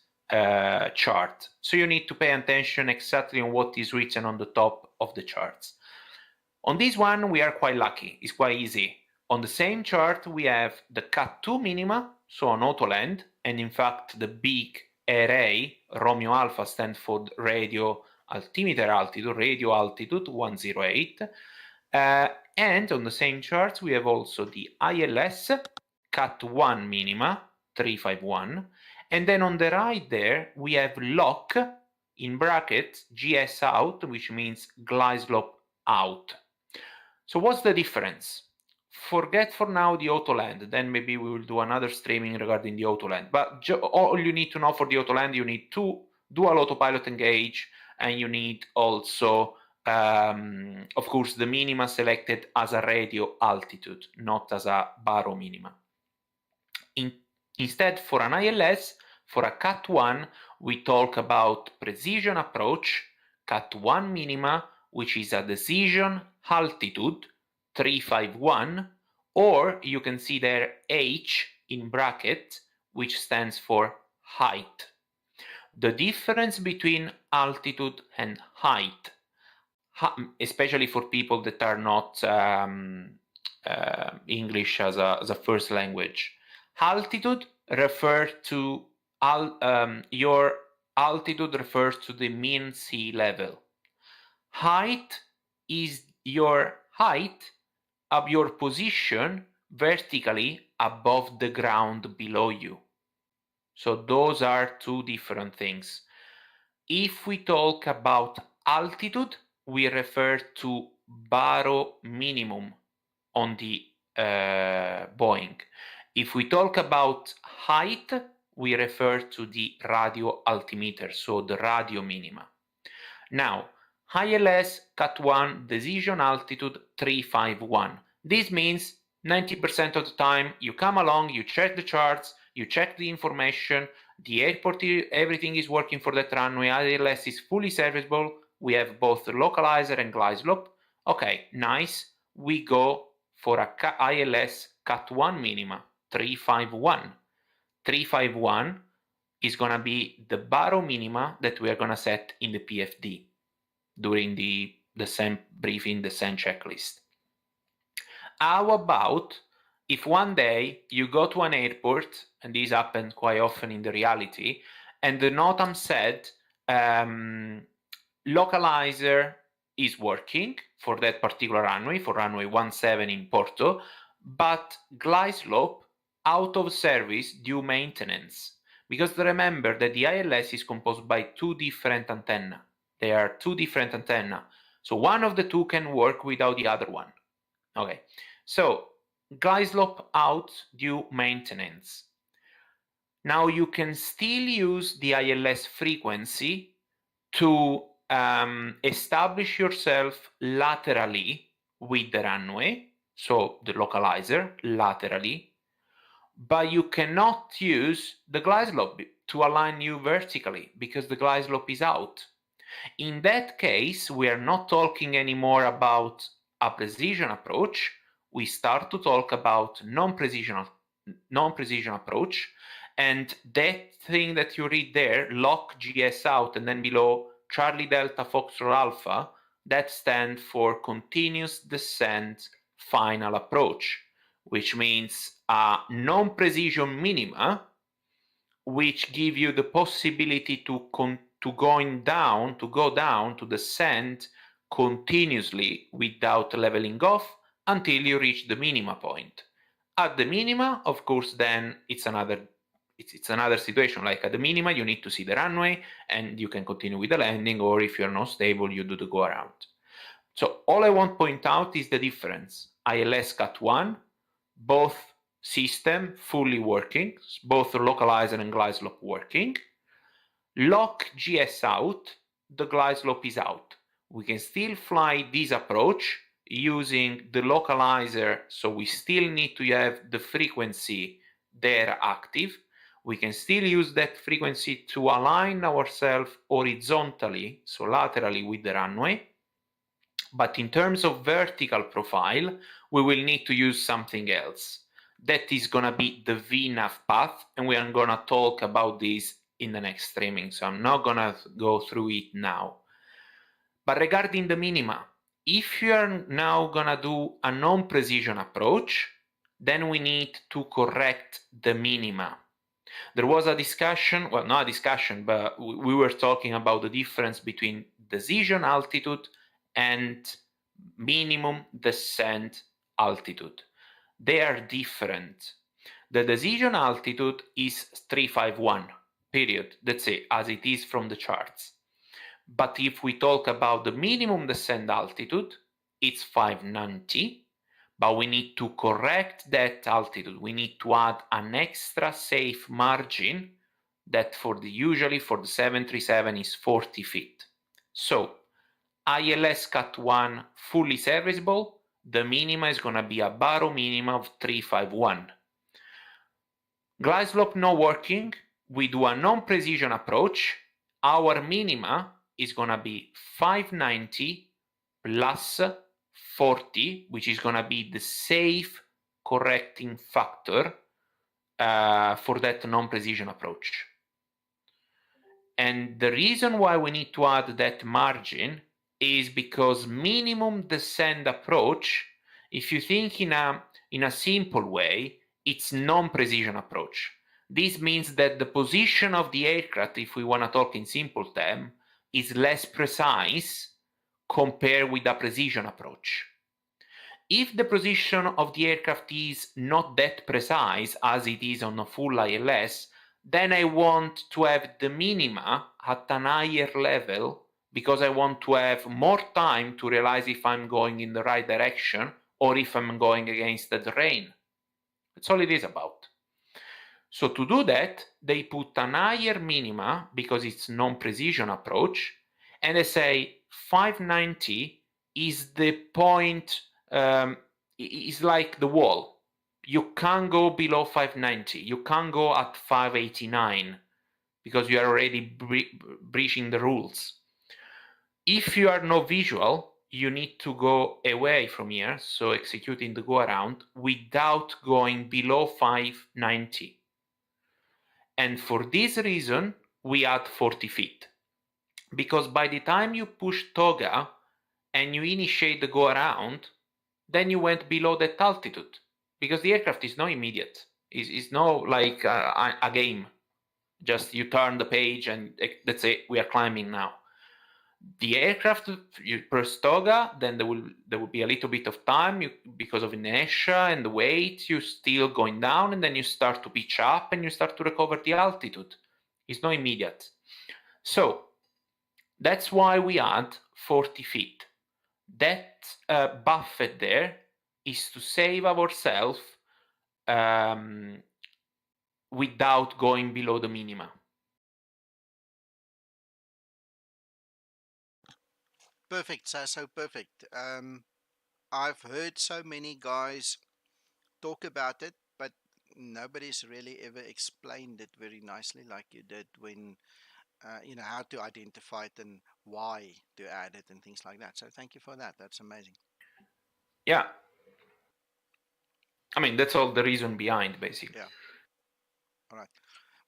chart. So you need to pay attention exactly on what is written on the top of the charts. On this one, we are quite lucky. It's quite easy. on the same chart, we have the Cat2 minima, so an auto land, and in fact, the big array, Romeo Alpha, stands for radio altimeter altitude, radio altitude 108. And on the same chart, we have also the ILS Cat1 minima 351. And then on the right there, we have lock, in brackets, GS out, which means glide slope out. So what's the difference? Forget for now the auto land, then maybe we will do another streaming regarding the auto land. But all you need to know for the auto land, you need two dual autopilot engage, and you need also, of course, the minima selected as a radio altitude, not as a baro minima. Instead, for an ILS, for a Cat1, we talk about precision approach, Cat1 minima, which is a decision altitude 351, or you can see there H in bracket, which stands for height. The difference between altitude and height, especially for people that are not English as a first language, altitude refers to your altitude refers to the mean sea level. Height is your height of your position vertically above the ground below you. So those are two different things. If we talk about altitude, we refer to baro minimum on the Boeing. If we talk about height, we refer to the radio altimeter, so the radio minima. Now, ILS Cat1 decision altitude 351. This means 90% of the time you come along, you check the charts, you check the information, the airport, everything is working for that runway, ILS is fully serviceable, we have both the localizer and glide slope. Okay, nice. We go for a ILS Cat1 minima 351. 351 is going to be the baro minima that we are going to set in the PFD during the descent briefing, descent checklist. How about if one day you go to an airport, and this happens quite often in the reality, and the NOTAM said localizer is working for that particular runway, for runway 17 in Porto, but glide slope out of service due maintenance. Because remember that the ILS is composed by two different antennas. There are two different antennas. So one of the two can work without the other one. Okay, so glide slope out due maintenance. Now you can still use the ILS frequency to establish yourself laterally with the runway, so the localizer laterally, but you cannot use the glide slope to align you vertically because the glide slope is out. In that case, we are not talking anymore about a precision approach. We start to talk about non-precision approach, and that thing that you read there, lock GS out, and then below Charlie Delta Foxtrot Alpha, that stands for continuous descent final approach, which means a non-precision minima, which give you the possibility to go down to descend continuously without leveling off until you reach the minima point. At the minima, of course, then it's another situation. Like at the minima, you need to see the runway and you can continue with the landing, or if you're not stable, you do the go around. So all I want to point out is the difference. ILS Cat1, both system fully working, both localizer and glide slope working. Lock GS out, the glide slope is out. We can still fly this approach using the localizer, so we still need to have the frequency there active. We can still use that frequency to align ourselves horizontally, so laterally with the runway. But in terms of vertical profile, we will need to use something else. That is going to be the VNAV path, and we are going to talk about this in the next streaming, so I'm not going to go through it now. But regarding the minima, if you are now going to do a non-precision approach, then we need to correct the minima. There was a discussion, well, not a discussion, but we were talking about the difference between decision altitude and minimum descent altitude. They are different. The decision altitude is 351, period. That's it, as it is from the charts. But if we talk about the minimum descent altitude, it's 590, but we need to correct that altitude. We need to add an extra safe margin that usually for the 737 is 40 feet. So ILS Cat 1 fully serviceable, the minima is going to be a baro minima of 351. Glide slope not working, we do a non-precision approach. Our minima is going to be 590 plus 40, which is going to be the safe correcting factor for that non-precision approach. And the reason why we need to add that margin is because minimum descent approach, if you think in a simple way, it's non-precision approach. This means that the position of the aircraft, if we want to talk in simple terms, is less precise compared with a precision approach. If the position of the aircraft is not that precise as it is on a full ILS, then I want to have the minima at an higher level because I want to have more time to realize if I'm going in the right direction or if I'm going against the terrain. That's all it is about. So to do that, they put an higher minima because it's non-precision approach, and they say 590 is the point, is like the wall. You can't go below 590. You can't go at 589 because you are already breaching the rules. If you are no visual, you need to go away from here, so executing the go around without going below 590. And for this reason, we add 40 feet. Because by the time you push toga and you initiate the go around, then you went below that altitude. Because the aircraft is not immediate. It's not like a game. Just you turn the page and let's say we are climbing now. The aircraft, you press toga, then there will be a little bit of time because of inertia and the weight, you're still going down, and then you start to pitch up and you start to recover the altitude. It's not immediate. So that's why we add 40 feet. That buffet there is to save ourselves without going below the minima. Perfect, so perfect. I've heard so many guys talk about it, but nobody's really ever explained it very nicely like you did when, how to identify it and why to add it and things like that. So thank you for that. That's amazing. Yeah. I mean, that's all the reason behind, basically. Yeah. All right.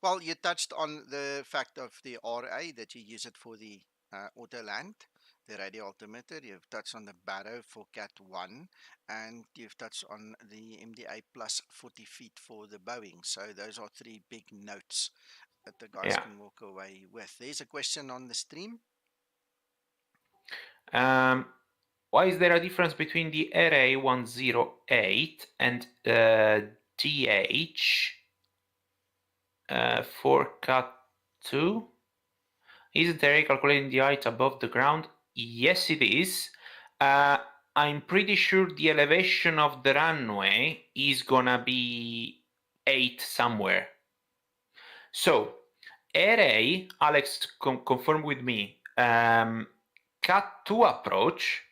Well, you touched on the fact of the RA, that you use it for the auto land, the radio altimeter. You've touched on the baro for Cat 1, and you've touched on the MDA plus 40 feet for the Boeing. So those are three big notes that the guys can walk away with. There's a question on the stream. Why is there a difference between the RA 108 and DH for Cat 2? Isn't the RA calculating the height above the ground? Yes, it is. I'm pretty sure the elevation of the runway is gonna be 8 somewhere. So, RA, Alex, confirm with me, Cat 2 approach,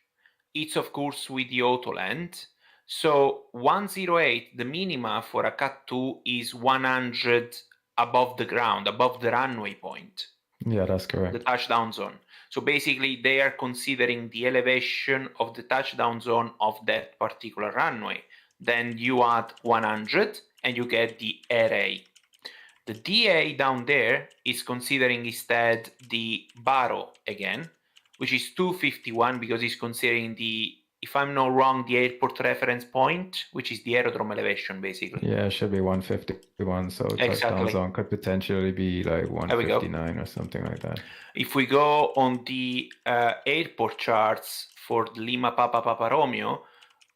it's of course with the auto land. So 108, the minima for a Cat 2 is 100 above the ground, above the runway point. Yeah, that's correct. The touchdown zone. So basically they are considering the elevation of the touchdown zone of that particular runway. Then you add 100 and you get the RA. The DA down there is considering instead the baro again, which is 251 because it's considering the if I'm not wrong, the airport reference point, which is the aerodrome elevation, basically. Yeah, it should be 151. So touchdown Exactly. zone could potentially be like There we go. 159 or something like that. If we go on the airport charts for Lima Papa Papa Romeo,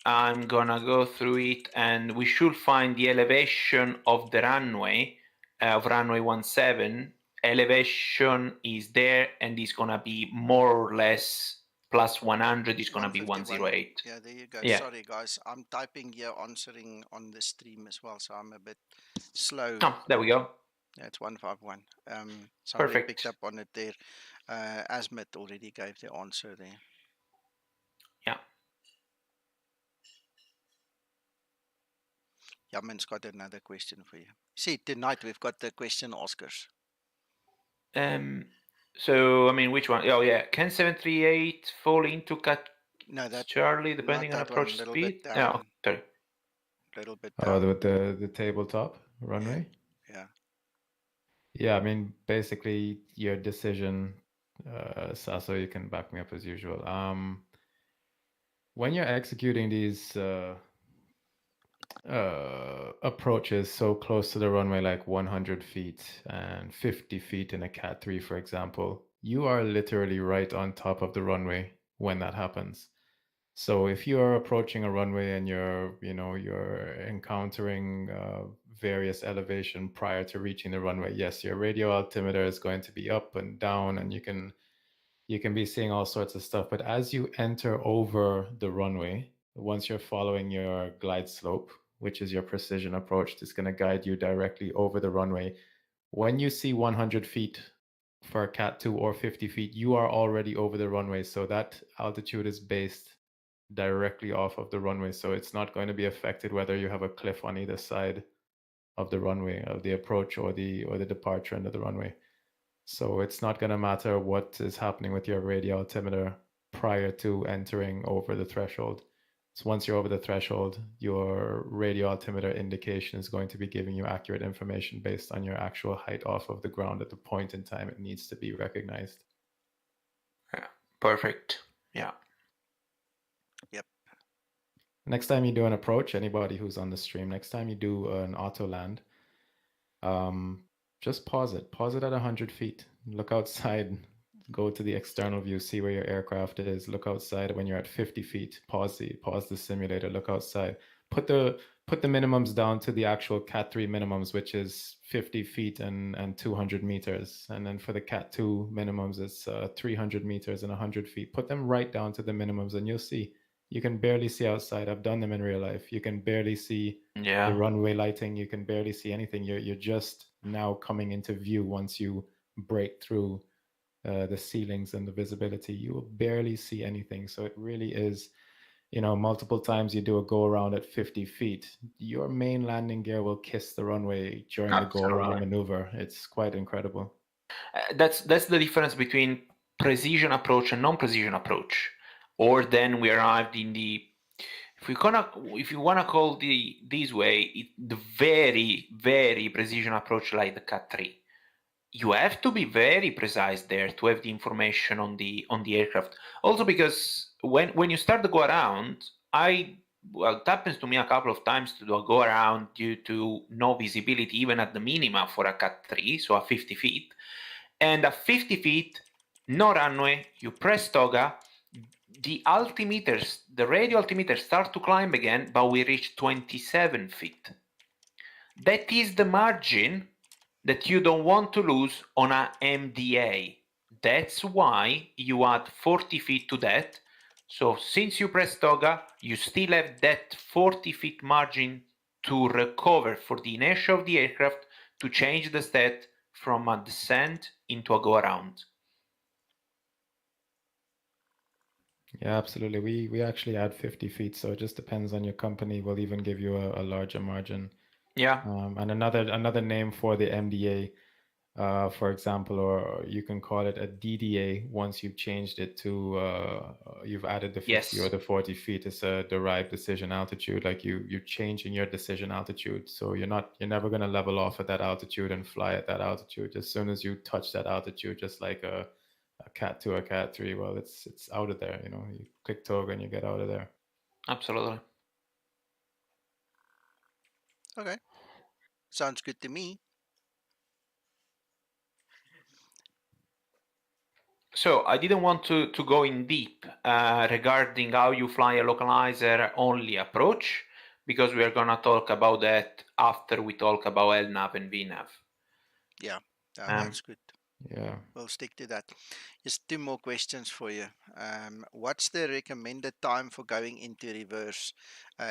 I'm gonna go through it, and we should find the elevation of the runway, of runway 17. Elevation is there, and it's gonna be more or less plus 100. It's gonna be 108. Yeah, there you go. Yeah. Sorry, guys. I'm typing here, answering on the stream as well, so I'm a bit slow. Oh, there we go. Yeah, it's 151. Somebody Perfect. picked up on it there. Asmit already gave the answer there. Yeah. Yaman's got another question for you. See, tonight we've got the question askers. So, I mean, which one? Oh, yeah. Can 738 fall into cut No, that Charlie, depending on that approach one, speed? bit Yeah, down. sorry. Little bit Oh, down. with the tabletop runway? Yeah. Yeah, I mean, basically your decision, Sasso, you can back me up as usual. When you're executing these approaches so close to the runway, like 100 feet and 50 feet in a Cat 3, for example, you are literally right on top of the runway when that happens. So if you're approaching a runway and you're encountering various elevation prior to reaching the runway, yes, your radio altimeter is going to be up and down, and you can be seeing all sorts of stuff. But as you enter over the runway, once you're following your glide slope, which is your precision approach, that's going to guide you directly over the runway, when you see 100 feet for a Cat 2 or 50 feet, you are already over the runway. So that altitude is based directly off of the runway. So it's not going to be affected whether you have a cliff on either side of the runway, of the approach or the departure end of the runway. So it's not going to matter what is happening with your radio altimeter prior to entering over the threshold. So once you're over the threshold, your radio altimeter indication is going to be giving you accurate information based on your actual height off of the ground at the point in time it needs to be recognized. Yeah, perfect. Yeah. Yep. Next time you do an approach, anybody who's on the stream, next time you do an auto land, just pause it. Pause it at 100 feet. Look outside. Go to the external view. See where your aircraft is. Look outside when you're at 50 feet. Pause the simulator. Look outside. Put the minimums down to the actual Cat 3 minimums, which is 50 feet and 200 meters. And then for the Cat 2 minimums, it's 300 meters and 100 feet. Put them right down to the minimums, and you'll see. You can barely see outside. I've done them in real life. You can barely see the runway lighting. You can barely see anything. You're just now coming into view once you break through the ceilings and the visibility. You will barely see anything. So it really is, multiple times you do a go around at 50 feet, your main landing gear will kiss the runway during the go around maneuver. It's quite incredible. That's the difference between precision approach and non-precision approach. Or then we arrived in the, if you wanna call this way, the very, very precision approach like the Cat 3. You have to be very precise there to have the information on the aircraft. Also because when you start to go around, it happens to me a couple of times to do a go around due to no visibility even at the minima for a Cat 3, so at 50 feet. And at 50 feet, no runway, you press toga, the altimeters, the radio altimeters start to climb again, but we reach 27 feet. That is the margin that you don't want to lose on a MDA. That's why you add 40 feet to that. So since you press toga, you still have that 40 feet margin to recover for the inertia of the aircraft to change the stat from a descent into a go around. Yeah, absolutely. We actually add 50 feet, so it just depends on your company. We'll even give you a larger margin. Yeah. And another name for the MDA, for example, or you can call it a DDA once you've changed it to you've added the 50 or the 40 feet. It's a derived decision altitude. Like you're changing your decision altitude, so you're never going to level off at that altitude and fly at that altitude. As soon as you touch that altitude, just like a Cat 2 or Cat 3, well, it's out of there. You click toga and you get out of there. Absolutely. Okay, sounds good to me. So I didn't want to go in deep regarding how you fly a localizer only approach, because we are going to talk about that after we talk about LNAV and VNAV. Yeah, that's good. Yeah. We'll stick to that. Just 2 more questions for you. What's the recommended time for going into reverse?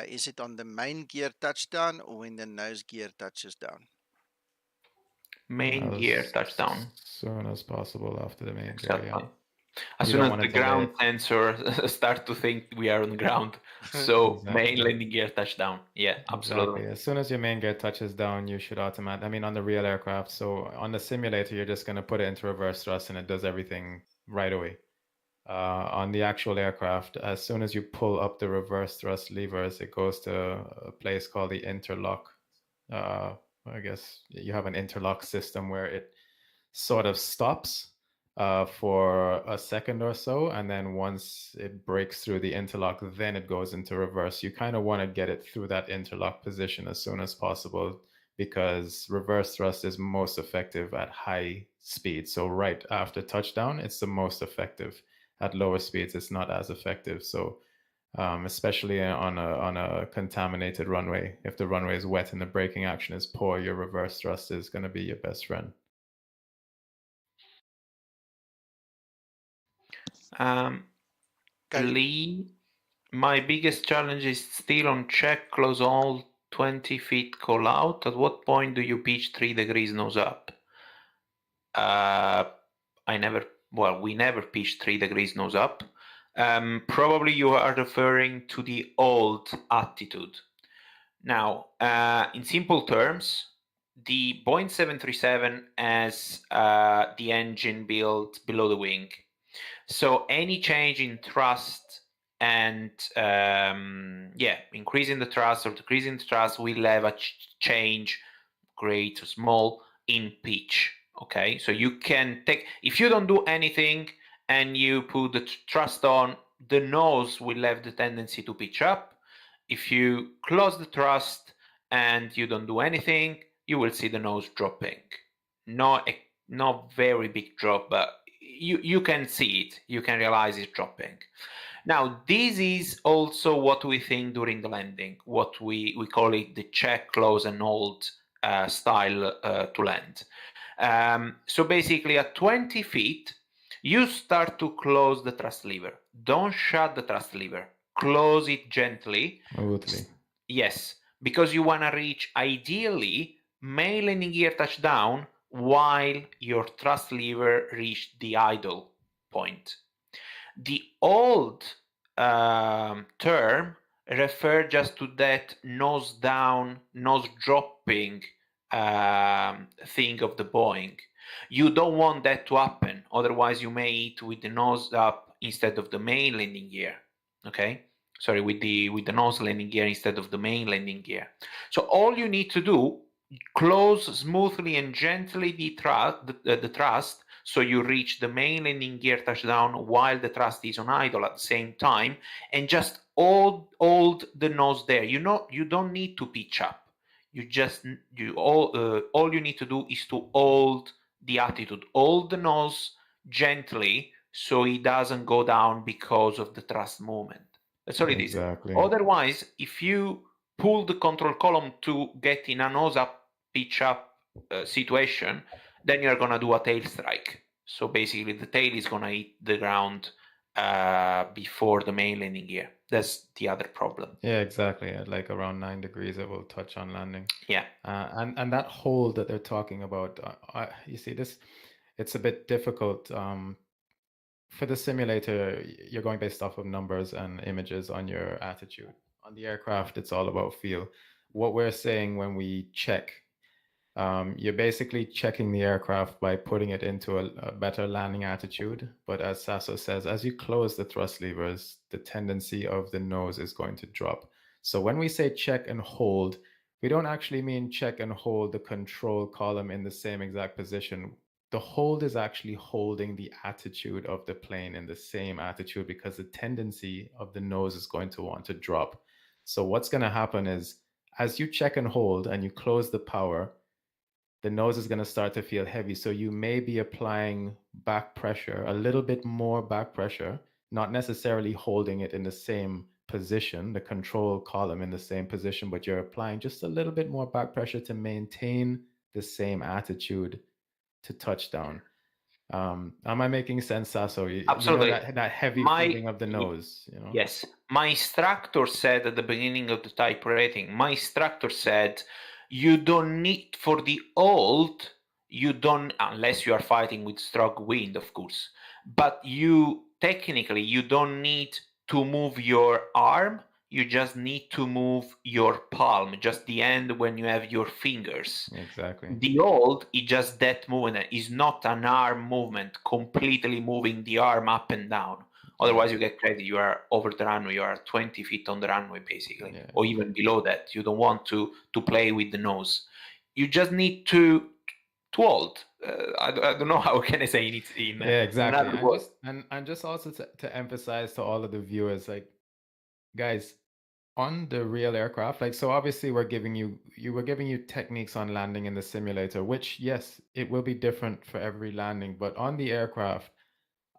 Is it on the main gear touchdown or when the nose gear touches down? Main gear touchdown. As soon as possible after the main Exactly. gear, yeah. As soon as the ground sensor start to think we are on the ground. So main landing gear touchdown. Yeah, absolutely. Exactly. As soon as your main gear touches down, you should I mean, on the real aircraft. So on the simulator, you're just going to put it into reverse thrust and it does everything right away. On the actual aircraft, as soon as you pull up the reverse thrust levers, it goes to a place called the interlock. I guess you have an interlock system where it sort of stops for a second or so, and then once it breaks through the interlock, then it goes into reverse. You kind of want to get it through that interlock position as soon as possible, because reverse thrust is most effective at high speed. So right after touchdown, it's the most effective. At lower speeds, it's not as effective. So especially on a contaminated runway, if the runway is wet and the braking action is poor, your reverse thrust is going to be your best friend. Lee, my biggest challenge is still on check, close all 20 feet call out. At what point do you pitch 3 degrees nose up? We never pitched 3 degrees nose up. Probably you are referring to the old attitude. Now, in simple terms, the Boeing 737 has the engine built below the wing. So any change in thrust and increasing the thrust or decreasing the thrust will have a change, great or small, in pitch. Okay, so you can take, if you don't do anything and you put the thrust on, the nose will have the tendency to pitch up. If you close the thrust and you don't do anything, you will see the nose dropping. Not very big drop, but you can see it. You can realize it's dropping. Now, this is also what we think during the landing, what we call it the check, close, and hold style to land. So basically, at 20 feet, you start to close the thrust lever. Don't shut the thrust lever. Close it gently. Smoothly. Yes, because you want to reach, ideally, main landing gear touchdown while your thrust lever reached the idle point. The old term referred just to that nose down, nose dropping thing of the Boeing. You don't want that to happen, otherwise you may hit with the nose up instead of the main landing gear. Okay, sorry, with the nose landing gear instead of the main landing gear. So all you need to do, close smoothly and gently the thrust, so you reach the main landing gear touchdown while the thrust is on idle at the same time, and just hold the nose there. You don't need to pitch up. All you need to do is to hold the attitude, hold the nose gently so it doesn't go down because of the thrust movement. That's all it is. Exactly. Otherwise, if you pull the control column to get in a nose up, pitch up situation, then you're gonna do a tail strike. So basically, the tail is gonna hit the ground before the main landing gear. That's the other problem. Yeah, exactly. At like around 9 degrees, it will touch on landing. Yeah. And that hold that they're talking about, you see, it's a bit difficult. For the simulator, you're going based off of numbers and images on your attitude. On the aircraft, it's all about feel. What we're saying when we check, you're basically checking the aircraft by putting it into a better landing attitude. But as Sasso says, as you close the thrust levers, the tendency of the nose is going to drop. So when we say check and hold, we don't actually mean check and hold the control column in the same exact position. the hold is actually holding the attitude of the plane in the same attitude, because the tendency of the nose is going to want to drop. So what's going to happen is, as you check and hold and you close the power, the nose is going to start to feel heavy. So you may be applying back pressure, a little bit more back pressure, not necessarily holding it in the same position, the control column in the same position, but you're applying just a little bit more back pressure to maintain the same attitude to touchdown. Am I making sense, Sasso? Absolutely. You know, that heavy feeling of the nose, you know? Yes. My instructor said at the beginning of the type rating, my instructor said, you don't need, for the hold, you don't, unless you are fighting with strong wind, of course, but you technically, you don't need to move your arm, you just need to move your palm, just the end when you have your fingers. Exactly. The hold is just that movement, is not an arm movement, completely moving the arm up and down. Otherwise, you get credit. You are over the runway. You are 20 feet on the runway, basically, or even below that. You don't want to play with the nose. You just need to hold. I don't know how can I say it in exactly. another word. And just also to emphasize to all of the viewers, like, guys, on the real aircraft, like, so obviously we're giving you techniques on landing in the simulator, which, yes, it will be different for every landing, but on the aircraft,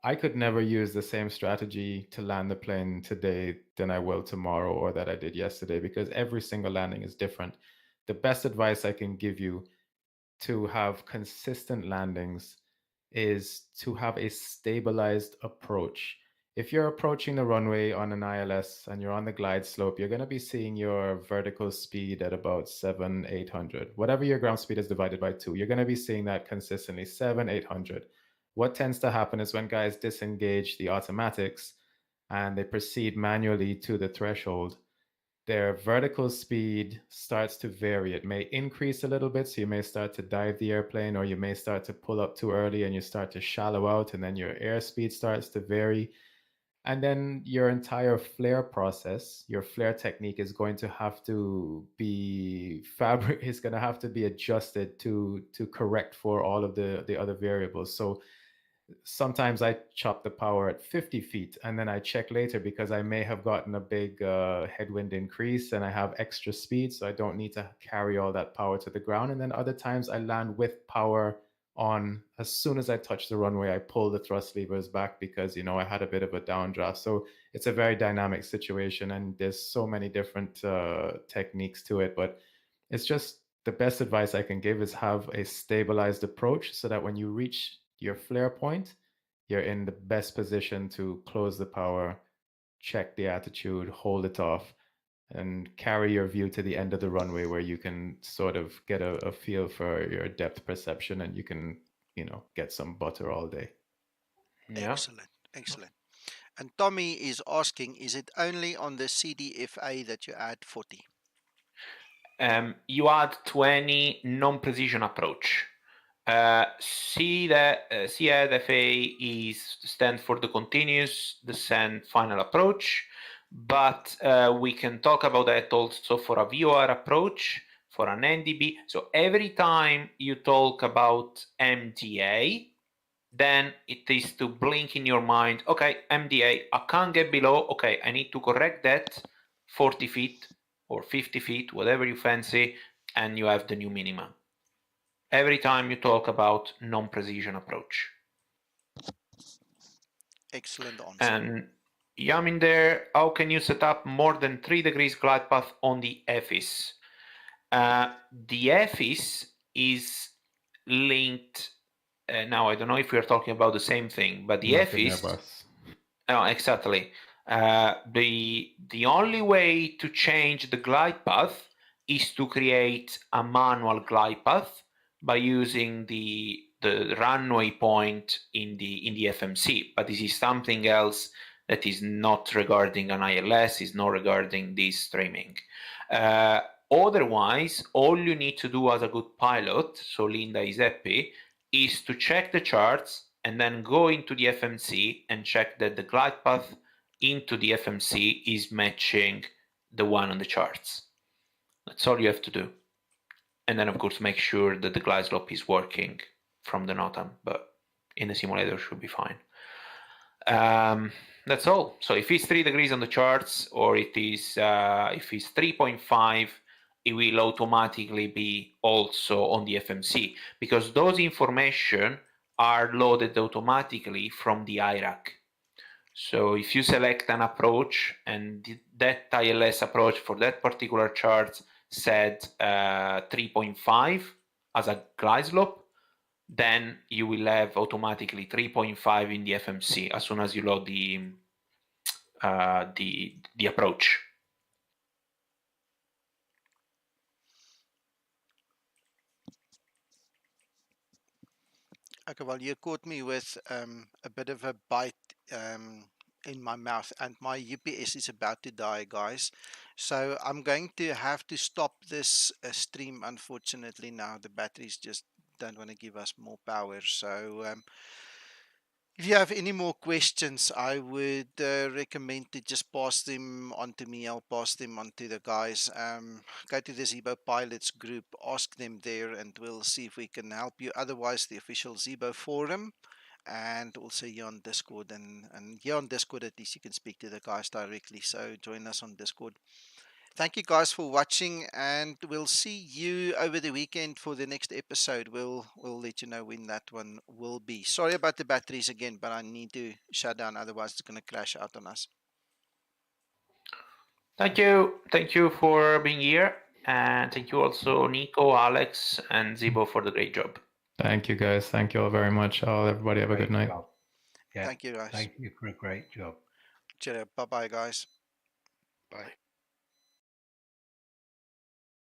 I could never use the same strategy to land the plane today than I will tomorrow or that I did yesterday, because every single landing is different. The best advice I can give you to have consistent landings is to have a stabilized approach. If you're approaching the runway on an ILS and you're on the glide slope, you're going to be seeing your vertical speed at about 700-800. Whatever your ground speed is divided by 2, you're going to be seeing that consistently, 700-800. What tends to happen is when guys disengage the automatics and they proceed manually to the threshold, their vertical speed starts to vary. It may increase a little bit, so you may start to dive the airplane, or you may start to pull up too early and you start to shallow out, and then your airspeed starts to vary. And then your entire flare process, your flare technique is going to have to be adjusted to correct for all of the other variables. So sometimes I chop the power at 50 feet and then I check later because I may have gotten a big headwind increase and I have extra speed, so I don't need to carry all that power to the ground. And then other times I land with power on. As soon as I touch the runway, I pull the thrust levers back because, you know, I had a bit of a downdraft. So it's a very dynamic situation and there's so many different techniques to it. But it's just the best advice I can give is have a stabilized approach so that when you reach your flare point, you're in the best position to close the power, check the attitude, hold it off, and carry your view to the end of the runway where you can sort of get a feel for your depth perception and you can, you know, get some butter all day. Yeah. Excellent. And Tommy is asking, is it only on the CDFA that you add 40? You add 20 non-precision approach. CDFA stands for the continuous descent final approach, but we can talk about that also for a viua approach, for an NDB. So every time you talk about MDA, then it is to blink in your mind, okay, MDA, I can't get below, okay, I need to correct that 40 feet or 50 feet, whatever you fancy, and you have the new minimum. Every time you talk about non-precision approach. Excellent answer. And Yamin there, how can you set up more than 3 degrees glide path on the EFIS? The EFIS is linked, now I don't know if we're talking about the same thing, but the EFIS... Oh, exactly. The only way to change the glide path is to create a manual glide path by using the runway point in the FMC, but this is something else that is not regarding an ILS, is not regarding this streaming. Otherwise, all you need to do as a good pilot, so Linda is happy, is to check the charts and then go into the FMC and check that the glide path into the FMC is matching the one on the charts. That's all you have to do. And then, of course, make sure that the glide slope is working from the NOTAM, but in the simulator should be fine. That's all. So if it's 3 degrees on the charts, or it is if it's 3.5, it will automatically be also on the FMC, because those information are loaded automatically from the IRAC. So if you select an approach and that ILS approach for that particular chart said 3.5 as a glide slope, then you will have automatically 3.5 in the FMC as soon as you load the approach. Okay, well, you caught me with a bit of a bite in my mouth, and my UPS is about to die, guys. So I'm going to have to stop this stream, unfortunately. Now the batteries just don't want to give us more power. So if you have any more questions, I would recommend to just pass them on to me. I'll pass them on to the guys. Go to the Zibo Pilots group, ask them there, and we'll see if we can help you. Otherwise, the official Zibo forum, and also here on Discord. And here on Discord, at least you can speak to the guys directly. So join us on Discord. Thank you guys for watching, and we'll see you over the weekend for the next episode. We'll let you know when that one will be. Sorry about the batteries again, but I need to shut down, otherwise it's going to crash out on us. Thank you for being here, and thank you also Nico, Alex, and Zibo for the great job. Thank you, guys. Thank you all very much. Everybody have a good night. Yeah. Thank you, guys. Thank you for a great job. Cheerio. Bye-bye, guys. Bye.